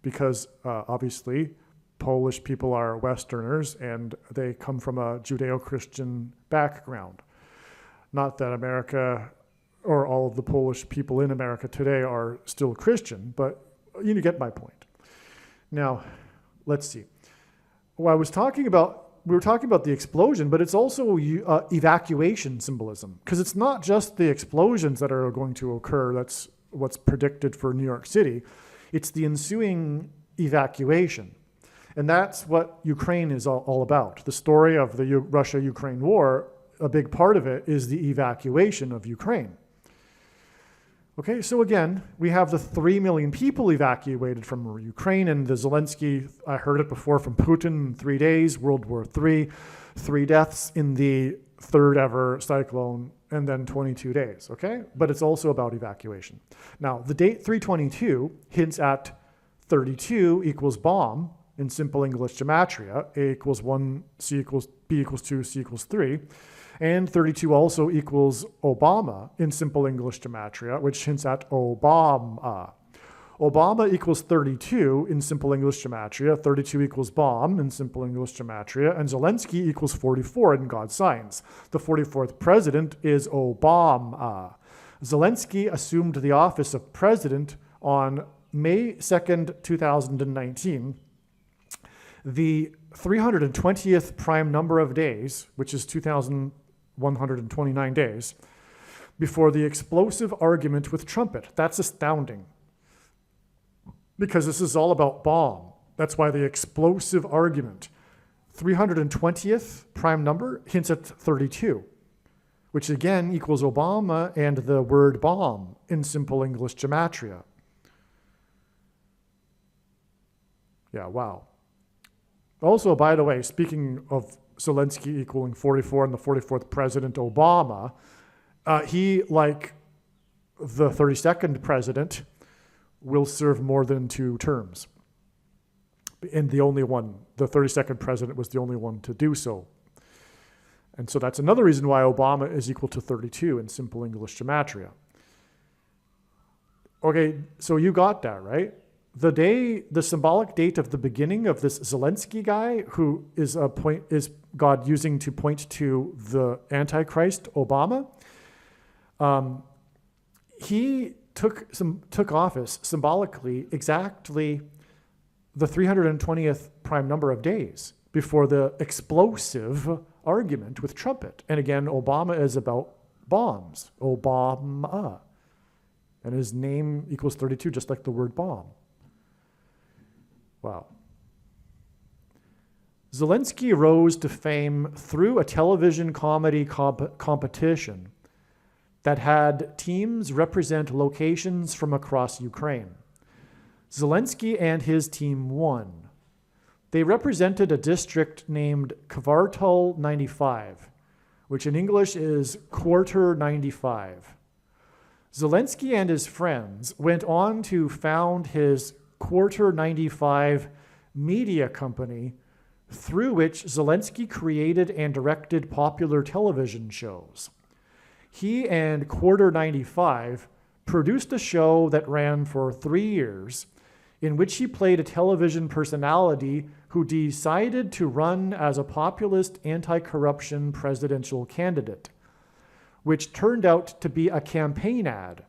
Because obviously Polish people are Westerners and they come from a Judeo-Christian background. Not that America or all of the Polish people in America today are still Christian, but you get my point. Now, let's see. Well, we were talking about the explosion, but it's also evacuation symbolism, because it's not just the explosions that are going to occur. That's what's predicted for New York City. It's the ensuing evacuation. And that's what Ukraine is all about. The story of the Russia-Ukraine war, a big part of it is the evacuation of Ukraine. Okay, so again, we have the 3 million people evacuated from Ukraine, and the Zelensky, I heard it before from Putin, 3 days, World War III, 3 deaths in the third ever cyclone, and then 22 days, okay? But it's also about evacuation. Now, the date 322 hints at 32 equals bomb in simple English gematria, A equals 1, C equals B equals 2, C equals 3. And 32 also equals Obama in simple English gematria, which hints at Obama. Obama equals 32 in simple English gematria, 32 equals bomb in simple English gematria, and Zelensky equals 44 in God's signs. The 44th president is Obama. Zelensky assumed the office of president on May 2nd, 2019. The 320th prime number of days, which is 2,129 days, before the explosive argument with Trumpet. That's astounding, because this is all about bomb. That's why the explosive argument. 320th prime number hints at 32, which again equals Obama and the word bomb in simple English gematria. Yeah, wow. Also, by the way, speaking of Zelensky equaling 44 and the 44th president, Obama, he, like the 32nd president, will serve more than 2 terms. And the 32nd president was the only one to do so. And so that's another reason why Obama is equal to 32 in simple English gematria. Okay, so you got that, right? The symbolic date of the beginning of this Zelensky guy, who is God using to point to the Antichrist, Obama, he took office symbolically exactly the 320th prime number of days before the explosive argument with Trumpet. And again, Obama is about bombs, Obama. And his name equals 32, just like the word bomb. Wow. Zelensky rose to fame through a television comedy competition that had teams represent locations from across Ukraine. Zelensky and his team won. They represented a district named Kvartal 95, which in English is Quarter 95. Zelensky and his friends went on to found his Quarter 95 media company, through which Zelensky created and directed popular television shows. He and Quarter 95 produced a show that ran for 3 years, in which he played a television personality who decided to run as a populist anti-corruption presidential candidate, which turned out to be a campaign ad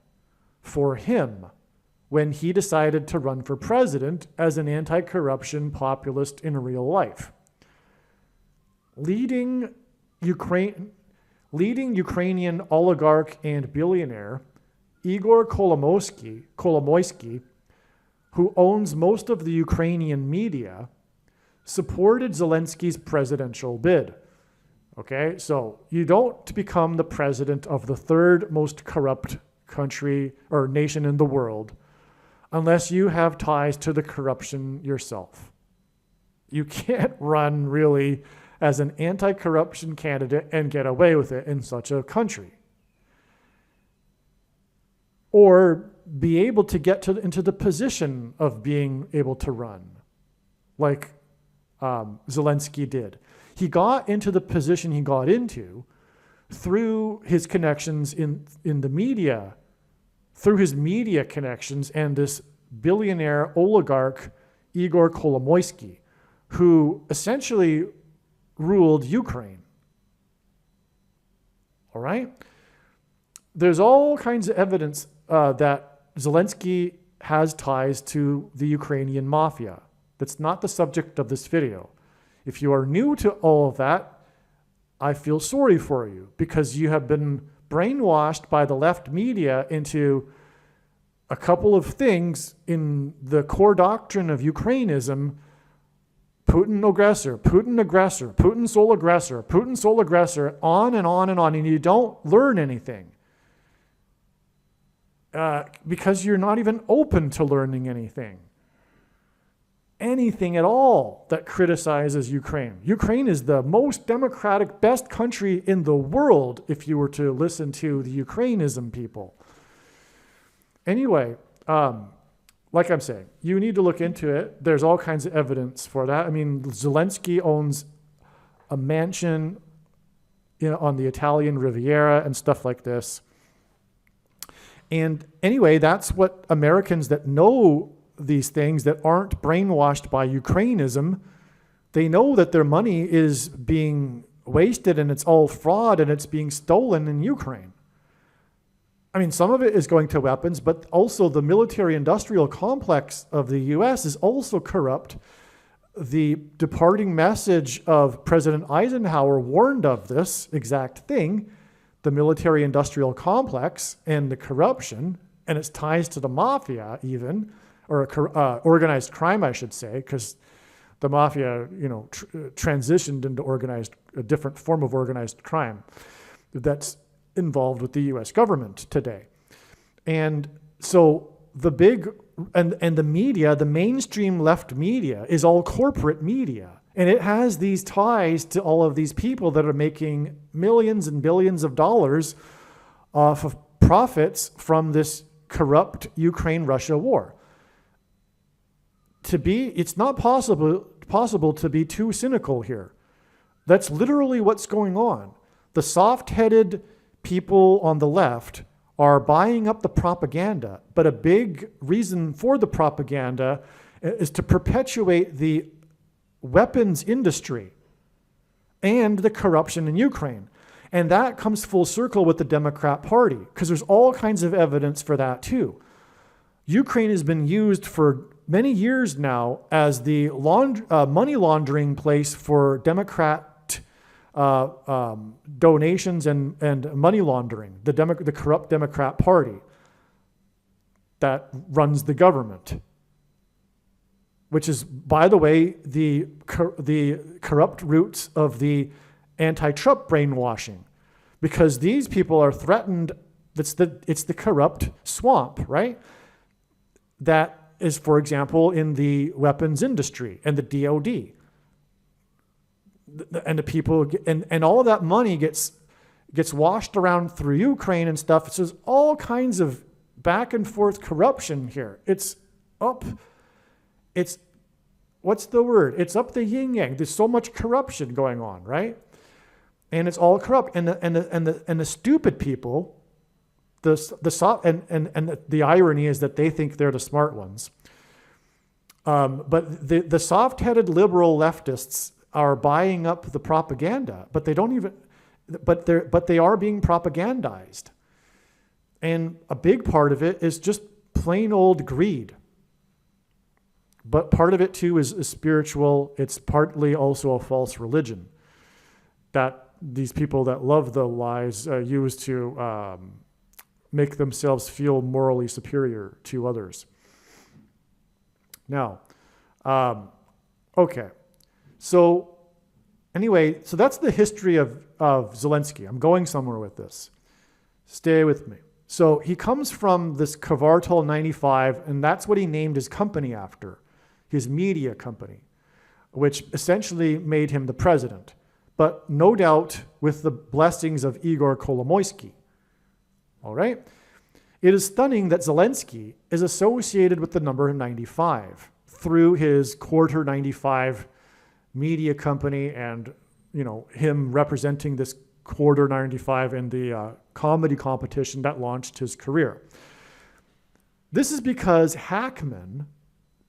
for him when he decided to run for president as an anti-corruption populist in real life. Leading Ukrainian oligarch and billionaire Igor Kolomoisky, who owns most of the Ukrainian media, supported Zelensky's presidential bid. Okay, so you don't become the president of the third most corrupt country or nation in the world unless you have ties to the corruption yourself. You can't run really as an anti-corruption candidate and get away with it in such a country. Or be able to get into the position of being able to run, like Zelensky did. He got into the position he got into through his connections in the media, through his media connections and this billionaire oligarch, Igor Kolomoisky, who essentially ruled Ukraine. All right? There's all kinds of evidence that Zelensky has ties to the Ukrainian mafia. That's not the subject of this video. If you are new to all of that, I feel sorry for you because you have been brainwashed by the left media into a couple of things in the core doctrine of Ukrainism: Putin aggressor, Putin aggressor, Putin sole aggressor, Putin sole aggressor, on and on and on, and you don't learn anything because you're not even open to learning anything at all that criticizes Ukraine. Ukraine is the most democratic, best country in the world if you were to listen to the Ukrainism people. Anyway, like I'm saying, you need to look into it. There's all kinds of evidence for that. I mean, Zelensky owns a mansion on the Italian Riviera and stuff like this. And anyway, that's what Americans that know these things, that aren't brainwashed by Ukrainism, they know that their money is being wasted and it's all fraud and it's being stolen in Ukraine. I mean, some of it is going to weapons, but also the military-industrial complex of the U.S. is also corrupt. The departing message of President Eisenhower warned of this exact thing, the military-industrial complex and the corruption, and its ties to the mafia even, or organized crime, I should say, because the mafia, transitioned into a different form of organized crime that's involved with the U.S. government today. And so the media, the mainstream left media, is all corporate media. And it has these ties to all of these people that are making millions and billions of dollars off of profits from this corrupt Ukraine-Russia war. It's not possible to be too cynical here. That's literally what's going on. The soft-headed people on the left are buying up the propaganda, but a big reason for the propaganda is to perpetuate the weapons industry and the corruption in Ukraine. And that comes full circle with the Democrat Party, because there's all kinds of evidence for that too. Ukraine has been used for many years now as the money laundering place for Democrat donations and money laundering, the corrupt Democrat Party that runs the government, which is, by the way, the corrupt roots of the anti-Trump brainwashing, because these people are threatened. It's the corrupt swamp, right? That is, for example, in the weapons industry and the DOD. And the people and all of that money gets gets washed around through Ukraine and stuff. So there's all kinds of back and forth corruption here. It's what's the word? It's up the yin yang. There's so much corruption going on, right? And it's all corrupt. And the stupid people, the irony is that they think they're the smart ones. But the soft-headed liberal leftists are buying up the propaganda, but they don't even. But they are being propagandized. And a big part of it is just plain old greed. But part of it too is spiritual. It's partly also a false religion that these people that love the lies use to make themselves feel morally superior to others. Now, okay. So anyway, so that's the history of Zelensky. I'm going somewhere with this. Stay with me. So he comes from this Kvartal 95, and that's what he named his company after, his media company, which essentially made him the president, but no doubt with the blessings of Igor Kolomoisky. All right? It is stunning that Zelensky is associated with the number 95 through his Quarter 95 media company and, you know, him representing this Quarter 95 in the comedy competition that launched his career. This is because Hackman,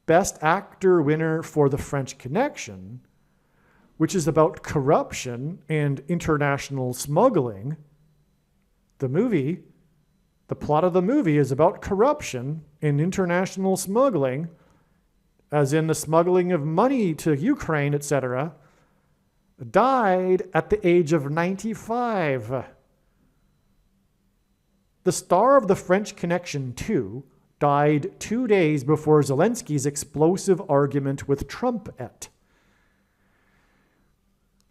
Best Actor winner for The French Connection, which is about corruption and international smuggling, the plot of the movie is about corruption and international smuggling, as in the smuggling of money to Ukraine, etc., died at the age of 95. The star of The French Connection 2 died 2 days before Zelensky's explosive argument with Trump.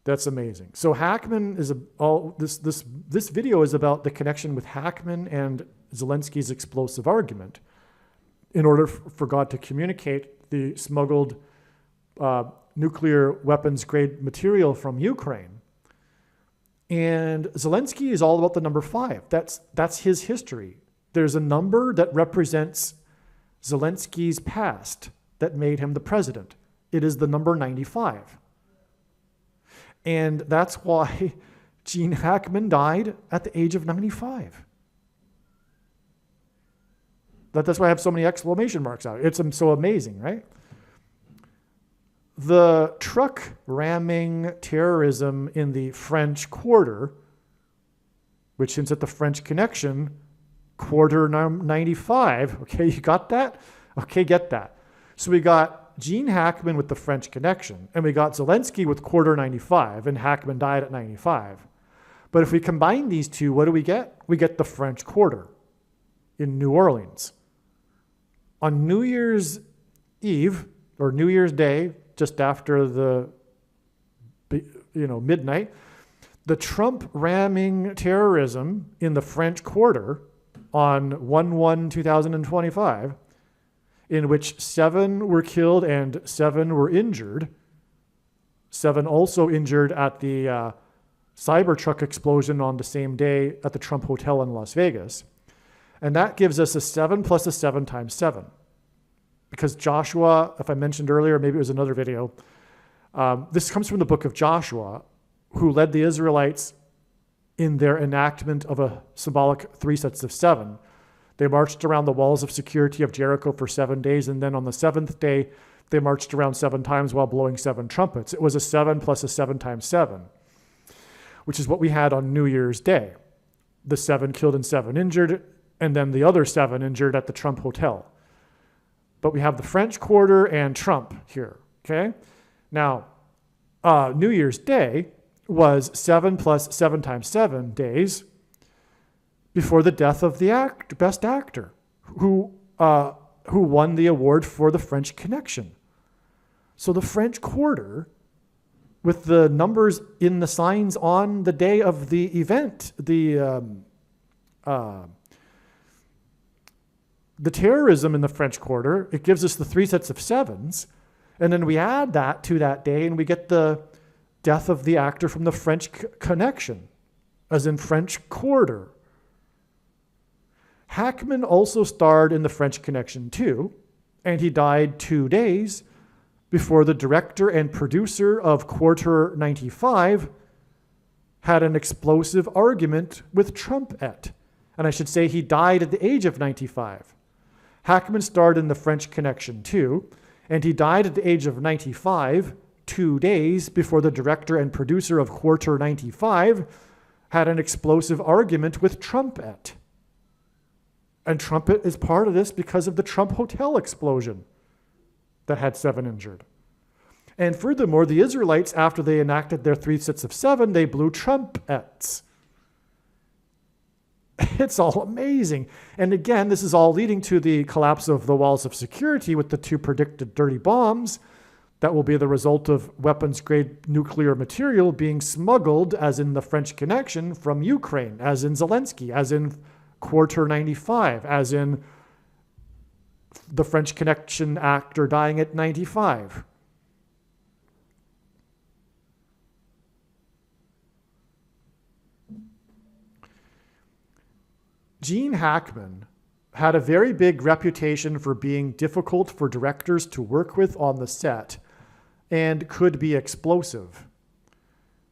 That's amazing. So Hackman is this video is about the connection with Hackman and Zelensky's explosive argument in order for God to communicate the smuggled nuclear weapons grade material from Ukraine. And Zelensky is all about the number 5. That's his history. There's a number that represents Zelensky's past that made him the president. It is the number 95. And that's why Gene Hackman died at the age of 95. That's why I have so many exclamation marks out. It's so amazing, right? The truck ramming terrorism in the French Quarter, which hints at the French Connection, Quarter 95. Okay, you got that? Okay, get that. So we got Gene Hackman with the French Connection, and we got Zelensky with Quarter 95, and Hackman died at 95. But if we combine these two, what do we get? We get the French Quarter in New Orleans. On New Year's Eve, or New Year's Day, just after the midnight, the Trump ramming terrorism in the French Quarter on 1/1/2025, in which 7 were killed and 7 were injured. 7 also injured at the Cybertruck explosion on the same day at the Trump Hotel in Las Vegas. And that gives us a 7 plus a 7 times 7. Because Joshua, if I mentioned earlier, maybe it was another video, this comes from the book of Joshua, who led the Israelites in their enactment of a symbolic 3 sets of 7. They marched around the walls of security of Jericho for 7 days, and then on the 7th day, they marched around 7 times while blowing 7 trumpets. It was a 7 plus a 7 times 7, which is what we had on New Year's Day. The 7 killed and 7 injured, and then the other 7 injured at the Trump Hotel. But we have the French Quarter and Trump here, okay? Now, New Year's Day was 7 plus 7 times 7 days before the death of the best actor, who won the award for the French Connection. So the French Quarter, with the numbers in the signs on the day of the event, the terrorism in the French Quarter, it gives us the 3 sets of 7s, and then we add that to that day, and we get the death of the actor from the French Connection. as in French Quarter. Hackman also starred in The French Connection too, and he died 2 days before the director and producer of Quarter 95 had an explosive argument with Trump at. And I should say he died at the age of 95. Hackman starred in The French Connection too, and he died at the age of 95, 2 days before the director and producer of Quarter 95 had an explosive argument with Trump at. And Trumpet is part of this because of the Trump Hotel explosion that had 7 injured. And furthermore, the Israelites, after they enacted their 3 sets of 7, they blew trumpets. It's all amazing. And again, this is all leading to the collapse of the walls of security with the 2 predicted dirty bombs that will be the result of weapons-grade nuclear material being smuggled, as in The French Connection, from Ukraine, as in Zelensky, as in Quarter 95, as in the French Connection actor dying at 95. Gene Hackman had a very big reputation for being difficult for directors to work with on the set and could be explosive.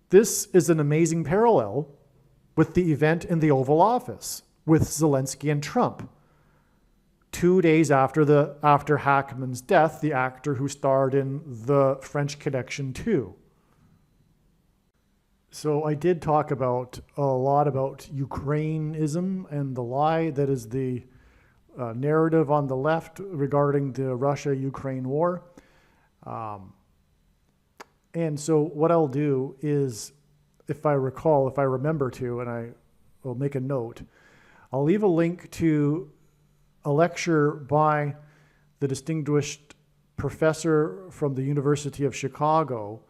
This is an amazing parallel with the event in the Oval Office with Zelensky and Trump. 2 days after Hackman's death, the actor who starred in The French Connection 2. So I did talk a lot about Ukraineism and the lie that is the narrative on the left regarding the Russia-Ukraine war. And so what I'll do is, if I remember to, and I will make a note, I'll leave a link to a lecture by the distinguished professor from the University of Chicago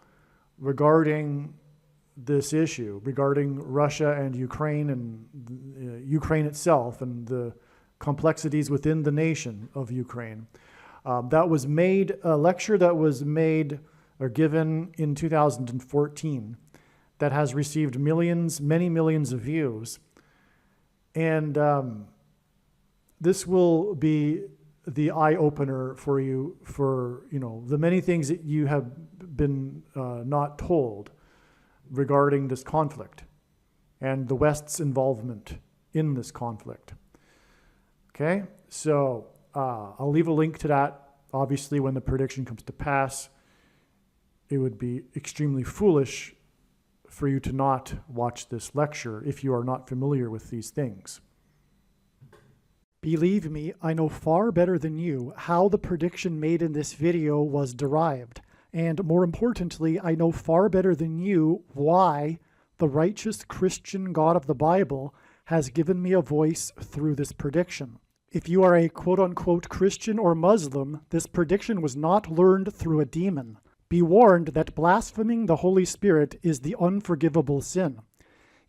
regarding this issue, regarding Russia and Ukraine itself and the complexities within the nation of Ukraine. That was made, a lecture that was made or given in 2014 that has received millions, many millions of views. And this will be the eye-opener for you for, the many things that you have been not told regarding this conflict and the West's involvement in this conflict. Okay, so I'll leave a link to that. Obviously, when the prediction comes to pass, it would be extremely foolish for you to not watch this lecture if you are not familiar with these things. Believe me, I know far better than you how the prediction made in this video was derived. And more importantly, I know far better than you why the righteous Christian God of the Bible has given me a voice through this prediction. If you are a quote-unquote Christian or Muslim, this prediction was not learned through a demon. Be warned that blaspheming the Holy Spirit is the unforgivable sin.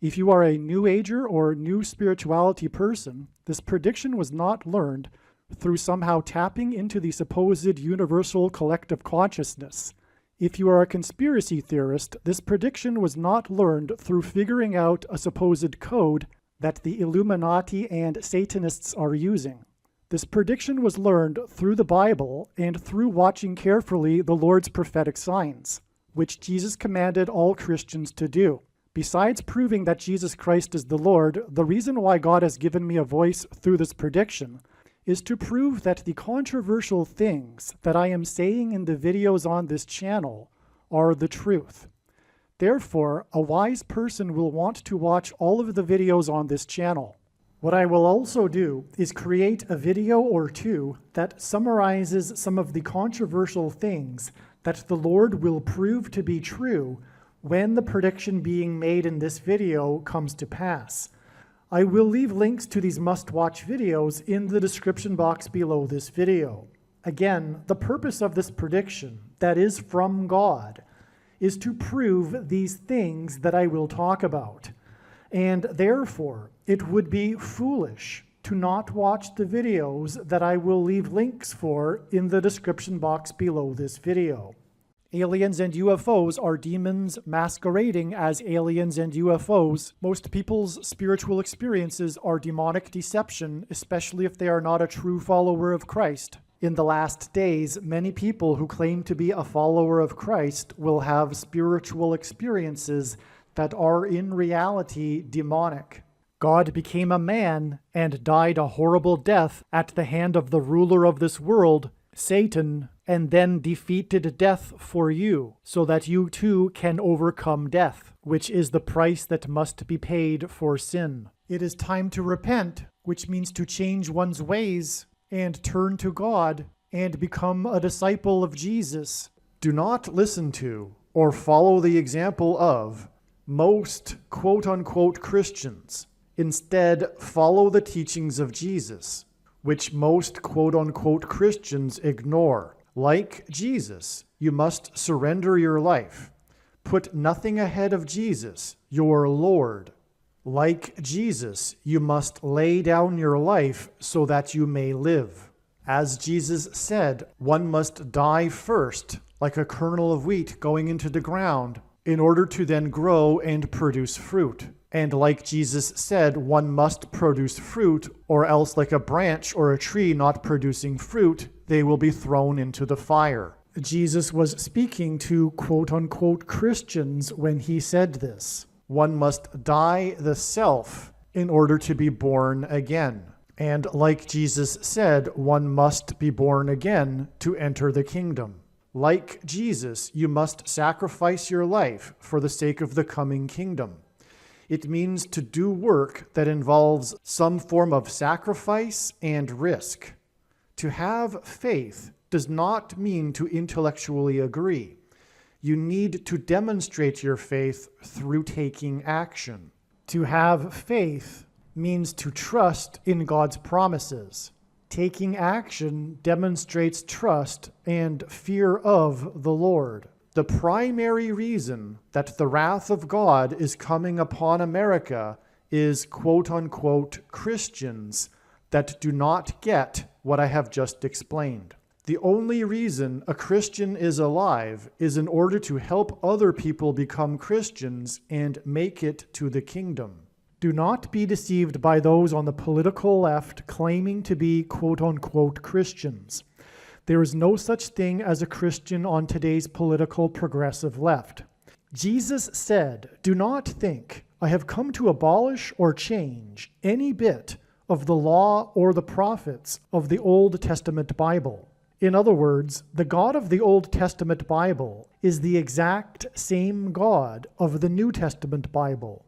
If you are a New Ager or New Spirituality person, this prediction was not learned through somehow tapping into the supposed universal collective consciousness. If you are a conspiracy theorist, this prediction was not learned through figuring out a supposed code that the Illuminati and Satanists are using. This prediction was learned through the Bible and through watching carefully the Lord's prophetic signs, which Jesus commanded all Christians to do. Besides proving that Jesus Christ is the Lord, the reason why God has given me a voice through this prediction is to prove that the controversial things that I am saying in the videos on this channel are the truth. Therefore, a wise person will want to watch all of the videos on this channel. What I will also do is create a video or two that summarizes some of the controversial things that the Lord will prove to be true when the prediction being made in this video comes to pass. I will leave links to these must-watch videos in the description box below this video. Again, the purpose of this prediction, that is from God, is to prove these things that I will talk about. And therefore, it would be foolish to not watch the videos that I will leave links for in the description box below this video. Aliens and UFOs are demons masquerading as aliens and UFOs. Most people's spiritual experiences are demonic deception, especially if they are not a true follower of Christ. In the last days, many people who claim to be a follower of Christ will have spiritual experiences that are in reality demonic. God became a man and died a horrible death at the hand of the ruler of this world, Satan, and then defeated death for you, so that you too can overcome death, which is the price that must be paid for sin. It is time to repent, which means to change one's ways and turn to God and become a disciple of Jesus. Do not listen to or follow the example of most quote-unquote Christians. Instead, follow the teachings of Jesus, which most quote-unquote Christians ignore. Like Jesus, you must surrender your life. Put nothing ahead of Jesus, your Lord. Like Jesus, you must lay down your life so that you may live. As Jesus said, one must die first, like a kernel of wheat going into the ground, in order to then grow and produce fruit. And like Jesus said, one must produce fruit, or else like a branch or a tree not producing fruit, they will be thrown into the fire. Jesus was speaking to quote-unquote Christians when he said this. One must die the self in order to be born again. And like Jesus said, one must be born again to enter the kingdom. Like Jesus, you must sacrifice your life for the sake of the coming kingdom. It means to do work that involves some form of sacrifice and risk. To have faith does not mean to intellectually agree. You need to demonstrate your faith through taking action. To have faith means to trust in God's promises. Taking action demonstrates trust and fear of the Lord. The primary reason that the wrath of God is coming upon America is quote-unquote Christians that do not get what I have just explained. The only reason a Christian is alive is in order to help other people become Christians and make it to the kingdom. Do not be deceived by those on the political left claiming to be quote-unquote Christians. There is no such thing as a Christian on today's political progressive left. Jesus said, "Do not think I have come to abolish or change any bit of the law or the prophets of the Old Testament Bible." In other words, the God of the Old Testament Bible is the exact same God of the New Testament Bible.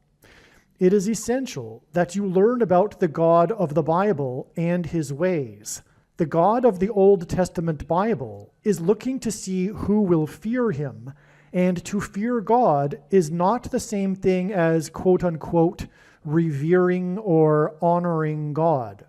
It is essential that you learn about the God of the Bible and his ways. The God of the Old Testament Bible is looking to see who will fear him, and to fear God is not the same thing as quote-unquote revering or honoring God.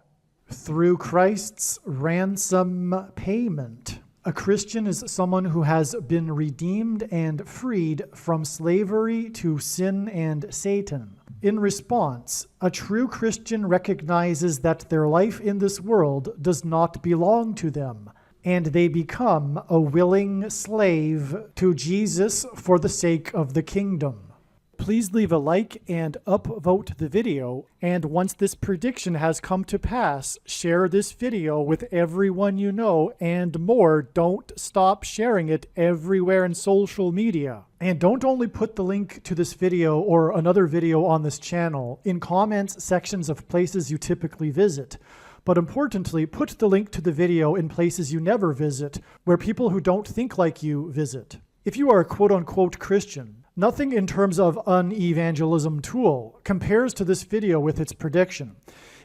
Through Christ's ransom payment, a Christian is someone who has been redeemed and freed from slavery to sin and Satan. In response, a true Christian recognizes that their life in this world does not belong to them, and they become a willing slave to Jesus for the sake of the kingdom. Please leave a like and upvote the video, and once this prediction has come to pass, share this video with everyone you know, and more, don't stop sharing it everywhere in social media. And don't only put the link to this video or another video on this channel in comments sections of places you typically visit, but importantly, put the link to the video in places you never visit, where people who don't think like you visit. If you are a quote-unquote Christian, nothing in terms of an evangelism tool compares to this video with its prediction.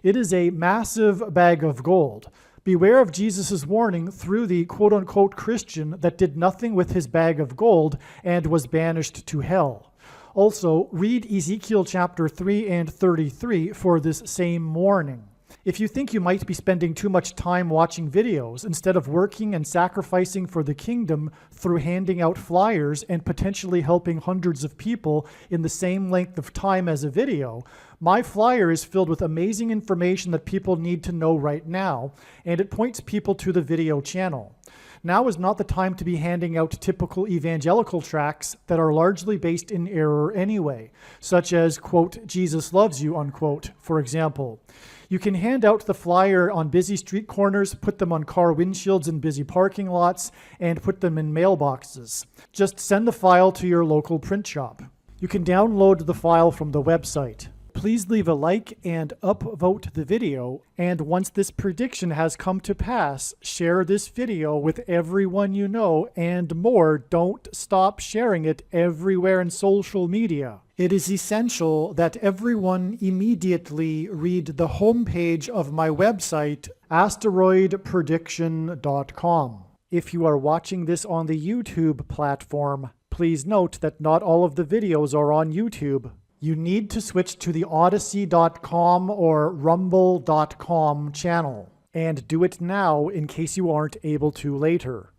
It is a massive bag of gold. Beware of Jesus' warning through the quote-unquote Christian that did nothing with his bag of gold and was banished to hell. Also, read Ezekiel chapter 3 and 33 for this same warning. If you think you might be spending too much time watching videos instead of working and sacrificing for the kingdom through handing out flyers and potentially helping hundreds of people in the same length of time as a video, my flyer is filled with amazing information that people need to know right now, and it points people to the video channel. Now is not the time to be handing out typical evangelical tracts that are largely based in error anyway, such as, quote, Jesus loves you, unquote, for example. You can hand out the flyer on busy street corners, put them on car windshields in busy parking lots, and put them in mailboxes. Just send the file to your local print shop. You can download the file from the website. Please leave a like and upvote the video, and once this prediction has come to pass, share this video with everyone you know, and more, don't stop sharing it everywhere in social media. It is essential that everyone immediately read the homepage of my website, asteroidprediction.com. If you are watching this on the YouTube platform, please note that not all of the videos are on YouTube. You need to switch to the Odyssey.com or Rumble.com channel, and do it now in case you aren't able to later.